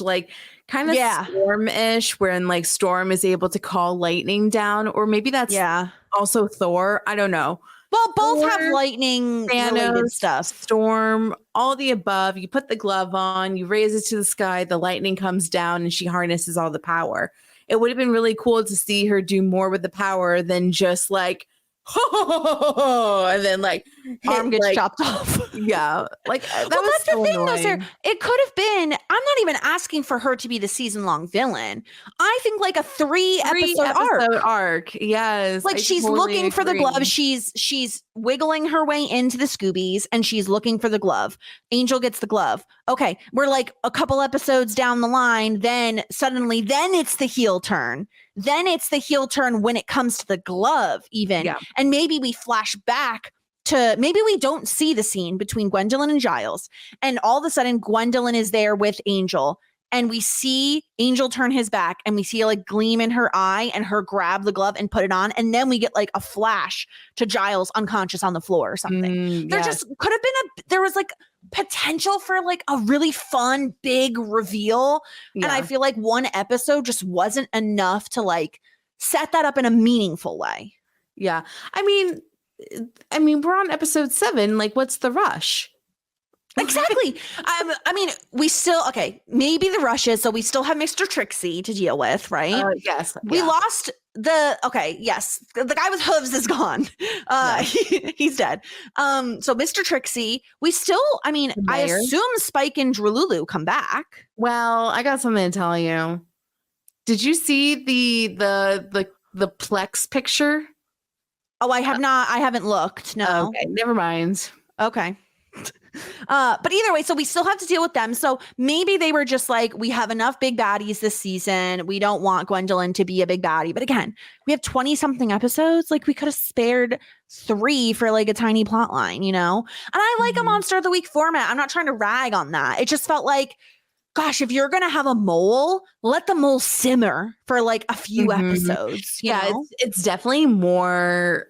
Speaker 4: / like kind of Storm-ish, wherein like Storm is able to call lightning down, or maybe that's also Thor. I don't know.
Speaker 3: Well, both have
Speaker 4: Thor,
Speaker 3: lightning related
Speaker 4: Thanos,
Speaker 3: stuff.
Speaker 4: Storm, all the above. You put the glove on, you raise it to the sky, the lightning comes down, and she harnesses all the power. It would have been really cool to see her do more with the power than just like, and then like
Speaker 3: Arm gets
Speaker 4: like,
Speaker 3: chopped off.
Speaker 4: yeah, like that
Speaker 3: Well,
Speaker 4: was
Speaker 3: that's
Speaker 4: so
Speaker 3: the thing, though, Sarah.
Speaker 4: annoying.
Speaker 3: It could have been. I'm not even asking for her to be the season-long villain. I think like a three-episode
Speaker 4: arc. Yes,
Speaker 3: like
Speaker 4: I
Speaker 3: she's
Speaker 4: totally
Speaker 3: looking for the
Speaker 4: agree.
Speaker 3: glove. She's wiggling her way into the Scoobies, and she's looking for the glove. Angel gets the glove. Okay, we're like a couple episodes down the line. Then suddenly, then it's the heel turn. Then it's the heel turn when it comes to the glove, even.
Speaker 4: Yeah.
Speaker 3: And maybe we flash back to maybe we don't see the scene between Gwendolyn and Giles, and all of a sudden Gwendolyn is there with Angel. And we see Angel turn his back and we see a like gleam in her eye and her grab the glove and put it on. And then we get like a flash to Giles unconscious on the floor or something. There just could have been there was like potential for like a really fun, big reveal.
Speaker 4: Yeah.
Speaker 3: And I feel like one episode just wasn't enough to like set that up in a meaningful way.
Speaker 4: Yeah. I mean, we're on episode 7. Like, what's the rush?
Speaker 3: Exactly. I mean, we still, okay, maybe the rush is, so we still have Mr. Trixie to deal with, right?
Speaker 4: Yes.
Speaker 3: We lost yes, the guy with hooves is gone. He's dead. So Mr. Trixie, we still, I mean, I assume Spike and Drululu come back.
Speaker 4: Well, I got something to tell you. Did you see the Plex picture?
Speaker 3: Oh, I haven't looked. No.
Speaker 4: Okay, never mind.
Speaker 3: Okay. But either way, so we still have to deal with them. So maybe they were just like, we have enough big baddies this season. We don't want Gwendolyn to be a big baddie. But again, we have 20 something episodes. Like we could have spared 3 for like a tiny plot line, you know? And I like a Monster of the Week format. I'm not trying to rag on that. It just felt like, gosh, if you're going to have a mole, let the mole simmer for like a few episodes.
Speaker 4: Yeah, it's definitely more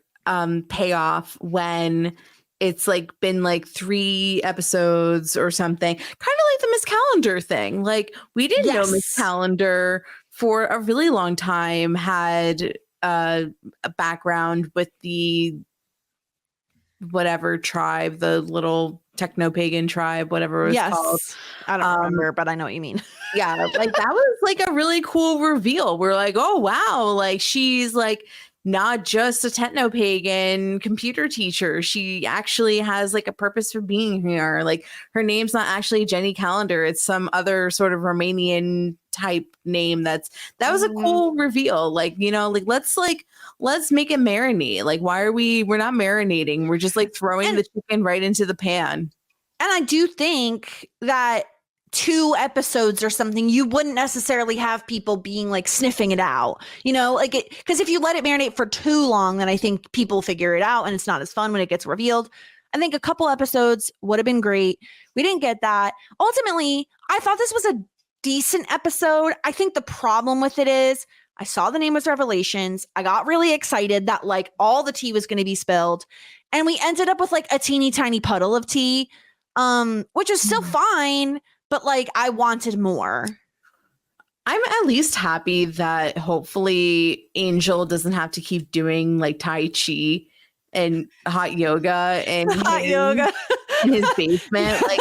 Speaker 4: payoff when it's like been like 3 episodes or something, kind of like the Miss Calendar thing. Like we didn't know Miss Calendar for a really long time had a background with the whatever tribe, the little techno-pagan tribe, whatever it was called.
Speaker 3: I don't remember, but I know what you mean.
Speaker 4: Yeah, like that was like a really cool reveal. We're like, oh wow, like she's like not just a techno-pagan computer teacher. She actually has like a purpose for being here. Like her name's not actually Jenny Calendar. It's some other sort of Romanian type name. That was a cool reveal. Like, you know, like let's make it marinate. Like we're not marinating. We're just like throwing the chicken right into the pan.
Speaker 3: And I do think that 2 episodes or something, you wouldn't necessarily have people being like sniffing it out, you know, like it, because if you let it marinate for too long, then I think people figure it out and it's not as fun when it gets revealed. I think a couple episodes would have been great. We didn't get that. Ultimately, I thought this was a decent episode. I think the problem with it is I saw the name was Revelations. I got really excited that like all the tea was going to be spilled. And we ended up with like a teeny tiny puddle of tea, which is still fine. But like, I wanted more.
Speaker 4: I'm at least happy that hopefully Angel doesn't have to keep doing like Tai Chi and hot yoga and in his basement. Like,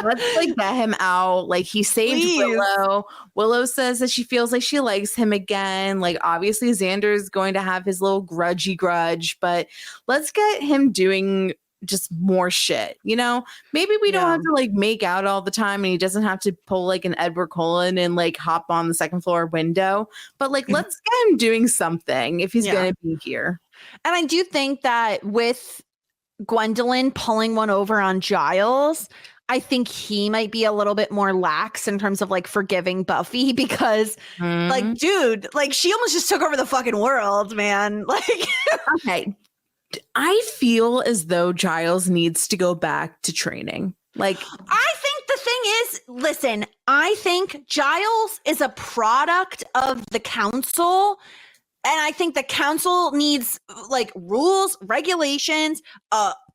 Speaker 4: let's like get him out. Like he saved Willow. Willow says that she feels like she likes him again. Like obviously Xander's going to have his little grudge, but let's get him doing just more shit, you know? Maybe we don't have to like make out all the time and he doesn't have to pull like an Edward Cullen and like hop on the second floor window, but like let's get him doing something if he's gonna be here.
Speaker 3: And I do think that with Gwendolyn pulling one over on Giles, I think he might be a little bit more lax in terms of like forgiving Buffy because like, dude, like she almost just took over the fucking world, man. Like,
Speaker 4: okay. I feel as though Giles needs to go back to training. Like,
Speaker 3: I think the thing is, listen, I think Giles is a product of the council I think the council needs like rules, regulations.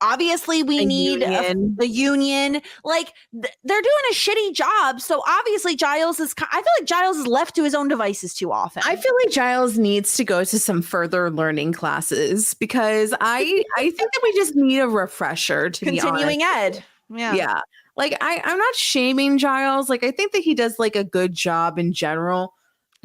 Speaker 3: Obviously, we need the union. Like they're doing a shitty job. So obviously, Giles is. I feel like Giles is left to his own devices too often.
Speaker 4: I feel like Giles needs to go to some further learning classes because I think that we just need a refresher. To
Speaker 3: continuing
Speaker 4: be honest.
Speaker 3: ed. Yeah.
Speaker 4: Yeah. Like I'm not shaming Giles. Like I think that he does like a good job in general.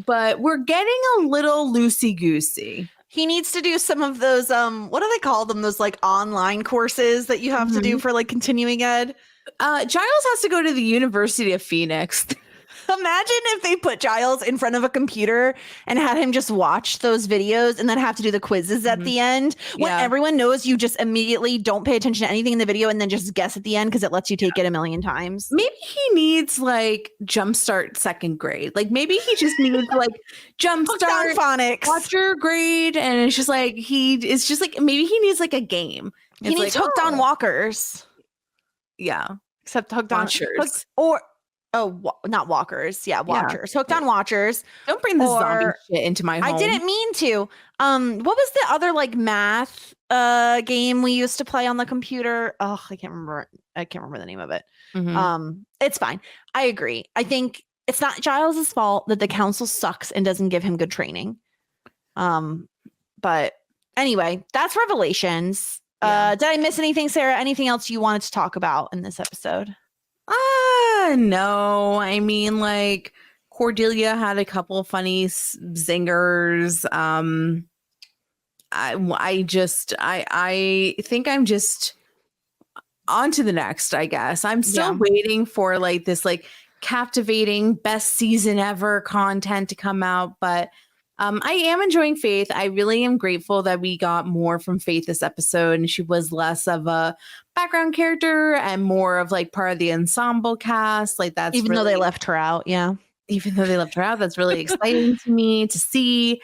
Speaker 4: But we're getting a little loosey-goosey.
Speaker 3: He needs to do some of those, what do they call them? Those like online courses that you have to do for like continuing ed.
Speaker 4: Giles has to go to the University of Phoenix.
Speaker 3: Imagine if they put Giles in front of a computer and had him just watch those videos and then have to do the quizzes at the end when everyone knows you just immediately don't pay attention to anything in the video and then just guess at the end because it lets you take it a million times.
Speaker 4: Maybe he needs like jumpstart second grade. Like maybe he just needs like jumpstart
Speaker 3: phonics,
Speaker 4: watch your grade, and it's just like maybe he needs like a game.
Speaker 3: He needs hooked on walkers.
Speaker 4: Yeah,
Speaker 3: except hooked
Speaker 4: Watchers.
Speaker 3: Not walkers. Yeah, watchers. Hooked on watchers.
Speaker 4: Don't bring the zombie shit into my home.
Speaker 3: I didn't mean to. What was the other like math game we used to play on the computer? Oh, I can't remember the name of it. It's fine. I agree. I think it's not Giles' fault that the council sucks and doesn't give him good training. But anyway, that's Revelations. Did I miss anything, Sarah? Anything else you wanted to talk about in this episode?
Speaker 4: No. I mean, like Cordelia had a couple of funny zingers. I think I'm just on to the next, I guess. I'm still waiting for like this like captivating best season ever content to come out, but I am enjoying Faith. I really am grateful that we got more from Faith this episode, and she was less of a background character and more of like part of the ensemble cast. Like that's
Speaker 3: even though they left her out. Yeah.
Speaker 4: Even though they left her out, that's really exciting to me to see.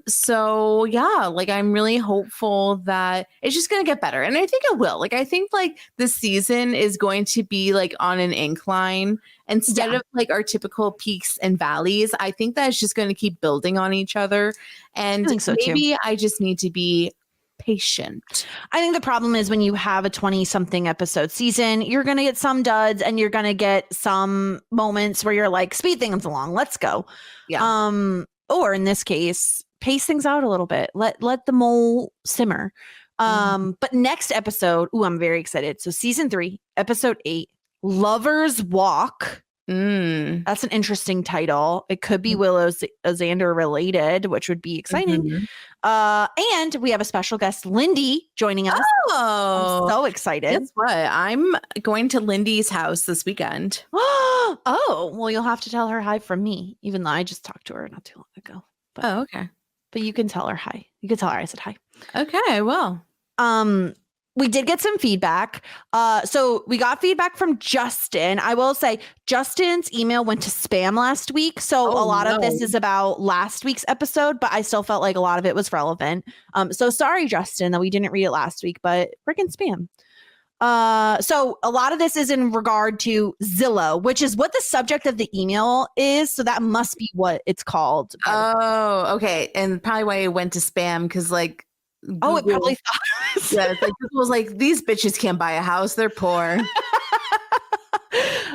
Speaker 4: So yeah, like I'm really hopeful that it's just going to get better. And I think it will. Like, I think like this season is going to be like on an incline instead of like our typical peaks and valleys. I think that it's just going to keep building on each other. And maybe I just need to be patient.
Speaker 3: I think the problem is when you have a 20-something episode season, you're going to get some duds and you're going to get some moments where you're like, speed things along. Let's go.
Speaker 4: Yeah.
Speaker 3: Or in this case, pace things out a little bit. Let the mole simmer. But next episode, I'm very excited. So season 3, episode 8, Lover's Walk. That's an interesting title. It could be Willow Xander related, which would be exciting. And we have a special guest, Lindy, joining us. I'm so excited.
Speaker 4: Guess what? I'm going to Lindy's house this weekend.
Speaker 3: Oh, well, you'll have to tell her hi from me, even though I just talked to her not too long ago. But,
Speaker 4: okay.
Speaker 3: But you can tell her hi. You can tell her I said hi.
Speaker 4: Okay, I will.
Speaker 3: We did get some feedback. So we got feedback from Justin. I will say Justin's email went to spam last week. So a lot of this is about last week's episode, but I still felt like a lot of it was relevant. So sorry, Justin, that we didn't read it last week, but freaking spam. So a lot of this is in regard to Zillow, which is what the subject of the email is. So that must be what it's called.
Speaker 4: Oh, okay. And probably why it went to spam, because like,
Speaker 3: Google, it probably thought.
Speaker 4: Yeah, it's like, Google was like, these bitches can't buy a house. They're poor.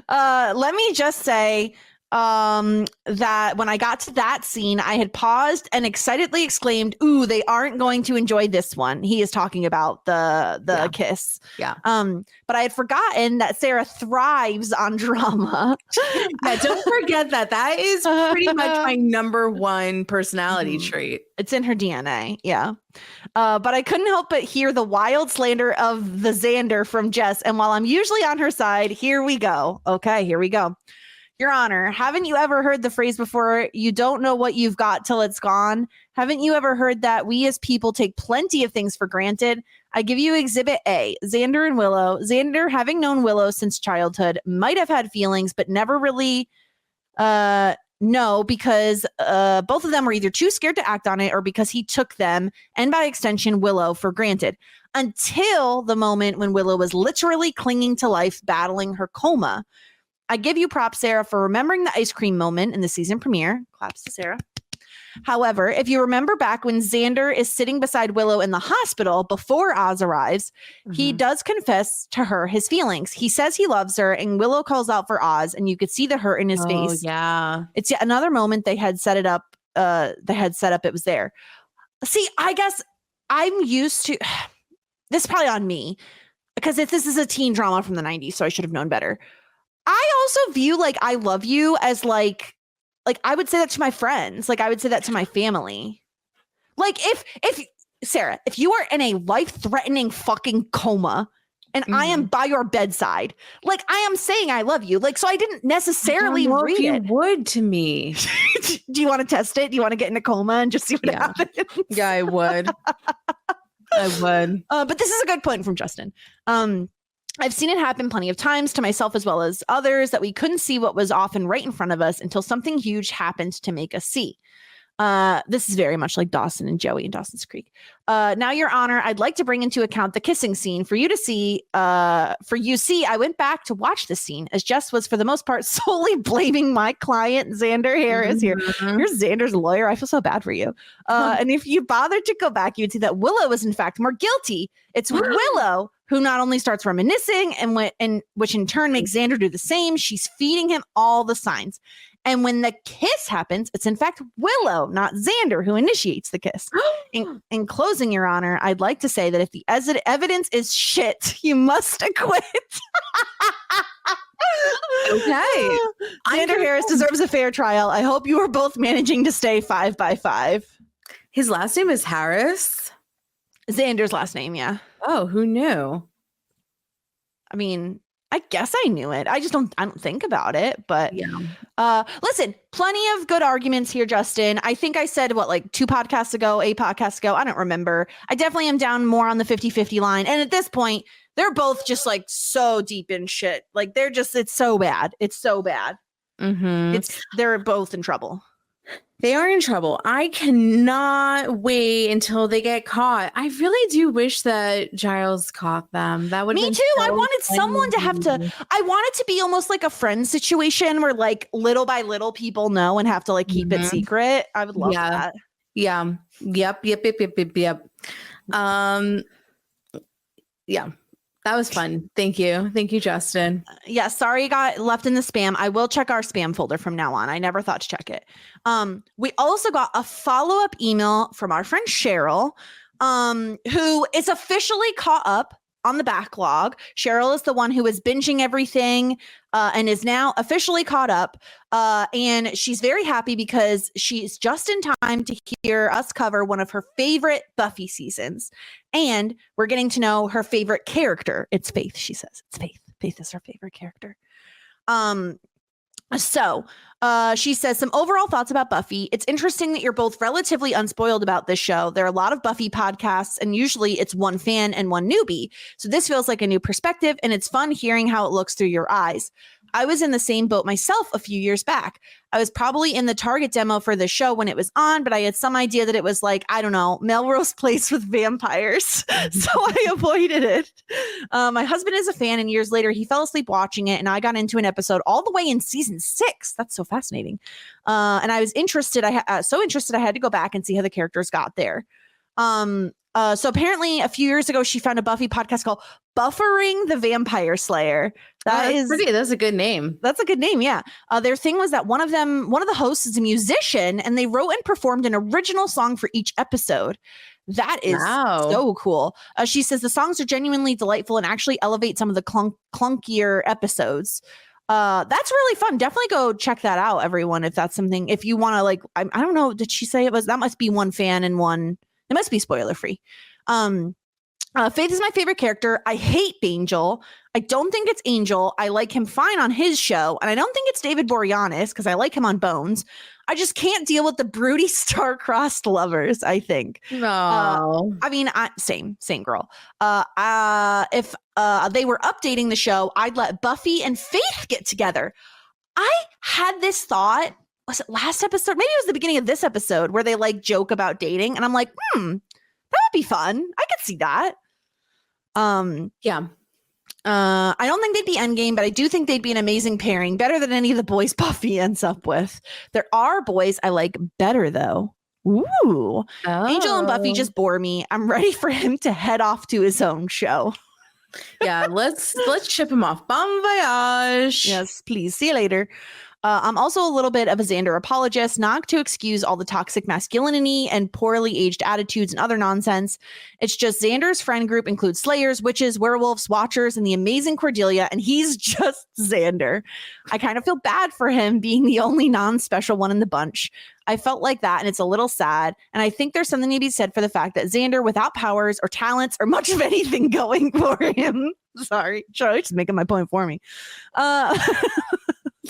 Speaker 3: Let me just say that when I got to that scene, I had paused and excitedly exclaimed, "Ooh, they aren't going to enjoy this one." He is talking about the kiss.
Speaker 4: Yeah.
Speaker 3: But I had forgotten that Sarah thrives on drama.
Speaker 4: Yeah, don't forget that. That is pretty much my number one personality trait.
Speaker 3: It's in her DNA. Yeah. But I couldn't help but hear the wild slander of the Xander from Jess. And while I'm usually on her side, here we go. Okay, here we go. Your Honor, haven't you ever heard the phrase before, you don't know what you've got till it's gone? Haven't you ever heard that we as people take plenty of things for granted? I give you Exhibit A, Xander and Willow. Xander, having known Willow since childhood, might have had feelings, but never really know, because both of them were either too scared to act on it or because he took them, and by extension, Willow, for granted. Until the moment when Willow was literally clinging to life, battling her coma. I give you props, Sarah, for remembering the ice cream moment in the season premiere. Claps to Sarah. However, if you remember back when Xander is sitting beside Willow in the hospital before Oz arrives, he does confess to her his feelings. He says he loves her, and Willow calls out for Oz, and you could see the hurt in his face.
Speaker 4: Yeah.
Speaker 3: It's yet another moment they had set it up. It was there. See, I guess I'm used to this is probably on me because if this is a teen drama from the 90s, so I should have known better. I also view like I love you as like I would say that to my friends. Like I would say that to my family. Like if Sarah, if you are in a life-threatening fucking coma and I am by your bedside, like I am saying I love you. Like, so I didn't necessarily read
Speaker 4: you
Speaker 3: it.
Speaker 4: would to me.
Speaker 3: Do you want to test it? Do you want to get in a coma and just see what happens?
Speaker 4: Yeah, I would. I would.
Speaker 3: But this is a good point from Justin. I've seen it happen plenty of times to myself as well as others that we couldn't see what was often right in front of us until something huge happened to make us see. This is very much like Dawson and Joey in Dawson's Creek. Now, Your Honor, I'd like to bring into account the kissing scene for you to see. I went back to watch this scene as Jess was, for the most part, solely blaming my client, Xander Harris. You're Xander's lawyer. I feel so bad for you. And if you bothered to go back, you would see that Willow is, in fact, more guilty. It's Willow who not only starts reminiscing and which in turn makes Xander do the same. She's feeding him all the signs. And when the kiss happens, it's in fact Willow, not Xander, who initiates the kiss. In closing, Your Honor, I'd like to say that if the evidence is shit, you must acquit.
Speaker 4: Okay.
Speaker 3: Xander Harris deserves a fair trial. I hope you are both managing to stay 5 by 5.
Speaker 4: His last name is Harris?
Speaker 3: Xander's last name, yeah.
Speaker 4: Oh, who knew?
Speaker 3: I mean, I guess I knew it. I don't think about it, but
Speaker 4: yeah.
Speaker 3: Listen, plenty of good arguments here, Justin. I think I said a podcast ago. I don't remember. I definitely am down more on the 50-50 line. And at this point, they're both just like so deep in shit. Like it's so bad. It's so bad. They're both in trouble.
Speaker 4: They are in trouble. I cannot wait until they get caught. I really do wish that Giles caught them. That would
Speaker 3: Me too.
Speaker 4: So
Speaker 3: I wanted
Speaker 4: funny.
Speaker 3: someone to have to. I want it to be almost like a friend situation where like little by little people know and have to like keep it secret. I would love that.
Speaker 4: Yeah. Yep. Yeah. That was fun. Thank you. Thank you, Justin.
Speaker 3: Yeah, sorry it got left in the spam. I will check our spam folder from now on. I never thought to check it. We also got a follow-up email from our friend Cheryl, who is officially caught up on the backlog. Cheryl is the one who is binging everything and is now officially caught up. And she's very happy because she's just in time to hear us cover one of her favorite Buffy seasons. And we're getting to know her favorite character. It's Faith, she says. It's Faith. Faith is her favorite character. So she says some overall thoughts about Buffy. It's interesting that you're both relatively unspoiled about this show. There are a lot of Buffy podcasts, and usually it's one fan and one newbie. So this feels like a new perspective, and it's fun hearing how it looks through your eyes. I was in the same boat myself a few years back. I was probably in the target demo for the show when it was on, but I had some idea that it was like, I don't know, Melrose Place with vampires. So I avoided it. My husband is a fan, and years later, he fell asleep watching it, and I got into an episode all the way in season 6. That's so fascinating. And I was interested. So interested, I had to go back and see how the characters got there. So apparently a few years ago, she found a Buffy podcast called Buffering the Vampire Slayer.
Speaker 4: That's a good name.
Speaker 3: That's a good name. Yeah. Their thing was that one of the hosts is a musician, and they wrote and performed an original song for each episode. That is so cool. She says the songs are genuinely delightful and actually elevate some of the clunkier episodes. That's really fun. Definitely go check that out, everyone. If that's something, if you want to like, I don't know. Did she say that must be one fan and one, it must be spoiler free. Faith is my favorite character. I hate Angel. I don't think it's Angel. I like him fine on his show. And I don't think it's David Boreanaz because I like him on Bones. I just can't deal with the broody star-crossed lovers, I think.
Speaker 4: No.
Speaker 3: I mean, same girl. If they were updating the show, I'd let Buffy and Faith get together. I had this thought, was it last episode? Maybe it was the beginning of this episode where they like joke about dating. And I'm like, that would be fun. I could see that.
Speaker 4: Yeah.
Speaker 3: I don't think they'd be endgame, but I do think they'd be an amazing pairing. Better than any of the boys Buffy ends up with. There are boys I like better, though. Ooh. Angel and Buffy just bore me. I'm ready for him to head off to his own show.
Speaker 4: Yeah, let's ship him off. Bon voyage.
Speaker 3: Yes, please. See you later. I'm also a little bit of a Xander apologist, not to excuse all the toxic masculinity and poorly aged attitudes and other nonsense. It's just Xander's friend group includes Slayers, witches, werewolves, watchers, and the amazing Cordelia, and he's just Xander. I kind of feel bad for him being the only non-special one in the bunch. I felt like that, and it's a little sad. And I think there's something to be said for the fact that Xander, without powers or talents or much of anything going for him, sorry, Charlie, just making my point for me.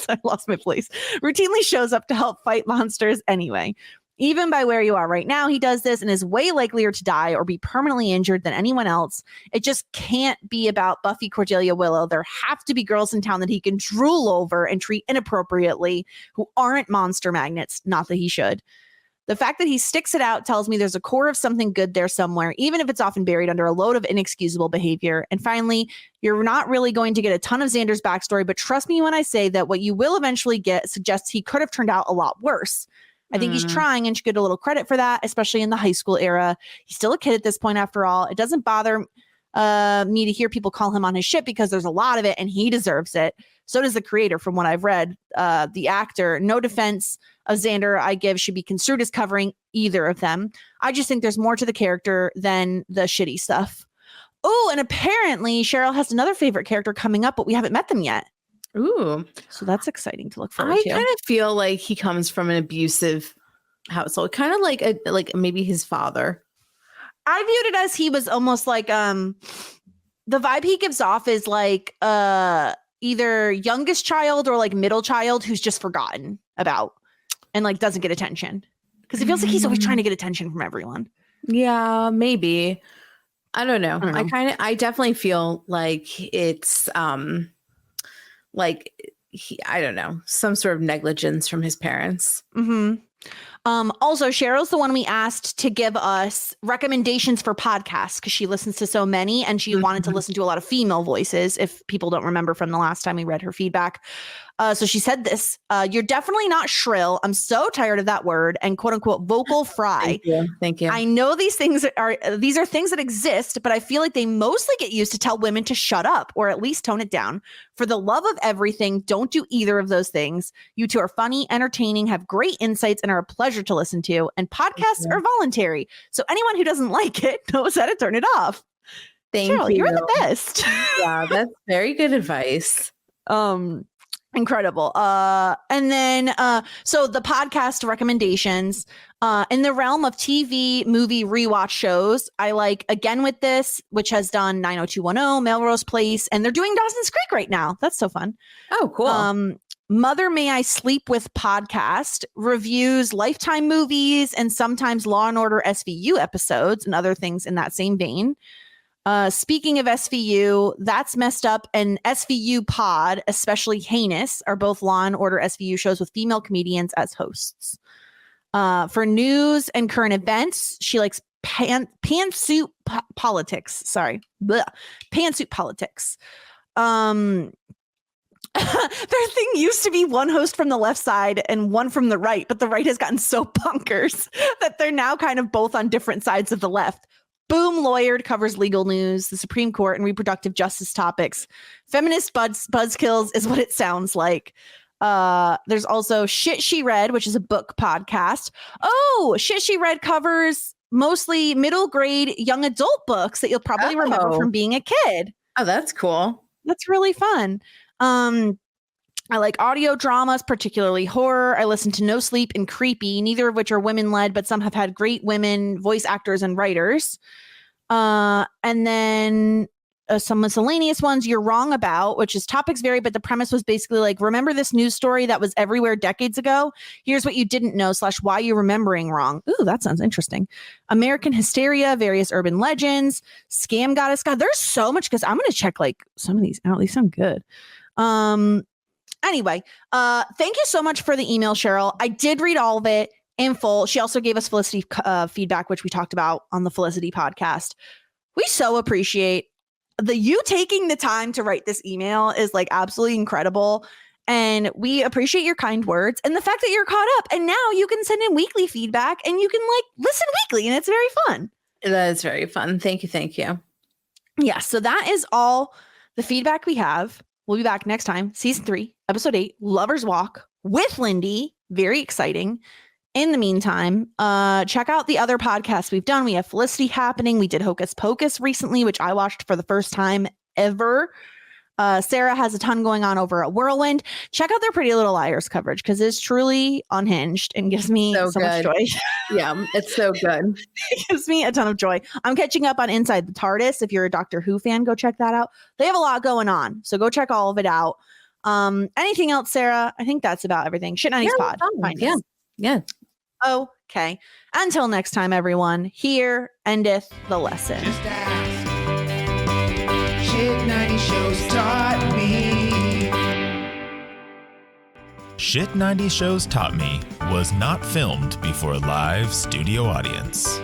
Speaker 3: I lost my place. Routinely shows up to help fight monsters anyway. Even by where you are right now, he does this and is way likelier to die or be permanently injured than anyone else. It just can't be about Buffy, Cordelia, Willow. There have to be girls in town that he can drool over and treat inappropriately who aren't monster magnets. Not that he should. The fact that he sticks it out tells me there's a core of something good there somewhere, even if it's often buried under a load of inexcusable behavior. And finally, you're not really going to get a ton of Xander's backstory, but trust me when I say that what you will eventually get suggests he could have turned out a lot worse. I think he's trying and should get a little credit for that, especially in the high school era. He's still a kid at this point, after all. It doesn't bother me to hear people call him on his shit because there's a lot of it and he deserves it. So does the creator, from what I've read. The actor, no defense of Xander I give should be construed as covering either of them. I just think there's more to the character than the shitty stuff. Oh, and apparently Cheryl has another favorite character coming up, but we haven't met them yet.
Speaker 4: Ooh.
Speaker 3: So that's exciting to look forward to.
Speaker 4: I kind of feel like he comes from an abusive household, kind of like maybe his father.
Speaker 3: I viewed it as he was almost like the vibe he gives off is like either youngest child or like middle child who's just forgotten about and like doesn't get attention, because it feels like he's always trying to get attention from everyone.
Speaker 4: Yeah, maybe. I don't know. I definitely feel like it's like I don't know, some sort of negligence from his parents.
Speaker 3: Also, Cheryl's the one we asked to give us recommendations for podcasts because she listens to so many and she wanted to listen to a lot of female voices, if people don't remember from the last time we read her feedback. So she said this, you're definitely not shrill. I'm so tired of that word, and quote unquote vocal fry.
Speaker 4: Thank you.
Speaker 3: I know these are things that exist, but I feel like they mostly get used to tell women to shut up or at least tone it down. For the love of everything, don't do either of those things. You two are funny, entertaining, have great insights, and are a pleasure to listen to. And podcasts are voluntary. So anyone who doesn't like it knows how to turn it off.
Speaker 4: Thank
Speaker 3: Cheryl,
Speaker 4: you.
Speaker 3: You're the best.
Speaker 4: Yeah, that's very good advice.
Speaker 3: Incredible. And then so the podcast recommendations in the realm of TV, movie, rewatch shows, I like Again with This, which has done 90210, Melrose Place, and they're doing Dawson's Creek right now. That's so fun.
Speaker 4: Oh, cool.
Speaker 3: Mother May I Sleep With podcast reviews Lifetime movies and sometimes Law and Order SVU episodes and other things in that same vein. Speaking of SVU, That's Messed Up and SVU Pod, especially Heinous, are both Law and Order SVU shows with female comedians as hosts. For news and current events, she likes Pantsuit Politics. Sorry. Blech. Pantsuit Politics. Their thing used to be one host from the left side and one from the right, but the right has gotten so bonkers that they're now kind of both on different sides of the left. Boom Lawyered covers legal news, the Supreme Court, and reproductive justice topics. Feminist buzzkills is what it sounds like. There's also Shit She Read, which is a book podcast. Oh, Shit She Read covers mostly middle grade young adult books that you'll probably remember from being a kid.
Speaker 4: Oh, that's cool.
Speaker 3: That's really fun. I like audio dramas, particularly horror. I listen to No Sleep and Creepy, neither of which are women-led, but some have had great women voice actors and writers. And then some miscellaneous ones, You're Wrong About, which is topics vary, but the premise was basically like, remember this news story that was everywhere decades ago? Here's what you didn't know / why you're remembering wrong. Ooh, that sounds interesting. American Hysteria, various urban legends, Scam Goddess. God, there's so much, because I'm going to check like some of these out. These sound good. Anyway, thank you so much for the email, Cheryl. I did read all of it in full. She also gave us Felicity feedback, which we talked about on the Felicity podcast. We so appreciate you taking the time to write this email is like absolutely incredible. And we appreciate your kind words and the fact that you're caught up. And now you can send in weekly feedback and you can like listen weekly and it's very fun.
Speaker 4: That is very fun. Thank you. Thank you.
Speaker 3: Yeah. So that is all the feedback we have. We'll be back next time. Season 3, episode 8, Lover's Walk with Lindy. Very exciting. In the meantime, check out the other podcasts we've done. We have Felicity Happening. We did Hocus Pocus recently, which I watched for the first time ever. Sarah has a ton going on over at Whirlwind. Check out their Pretty Little Liars coverage because it's truly unhinged and gives me so much joy.
Speaker 4: Yeah, it's so good.
Speaker 3: It gives me a ton of joy. I'm catching up on Inside the TARDIS. If you're a Doctor Who fan, go check that out. They have a lot going on, so go check all of it out. Anything else, Sarah? I think that's about everything. Shit 90s pod.
Speaker 4: Yeah.
Speaker 3: Okay. Until next time, everyone. Here endeth the lesson.
Speaker 1: Just ask. Shit 90 shows taught me.
Speaker 2: Shit 90 Shows Taught Me was not filmed before a live studio audience.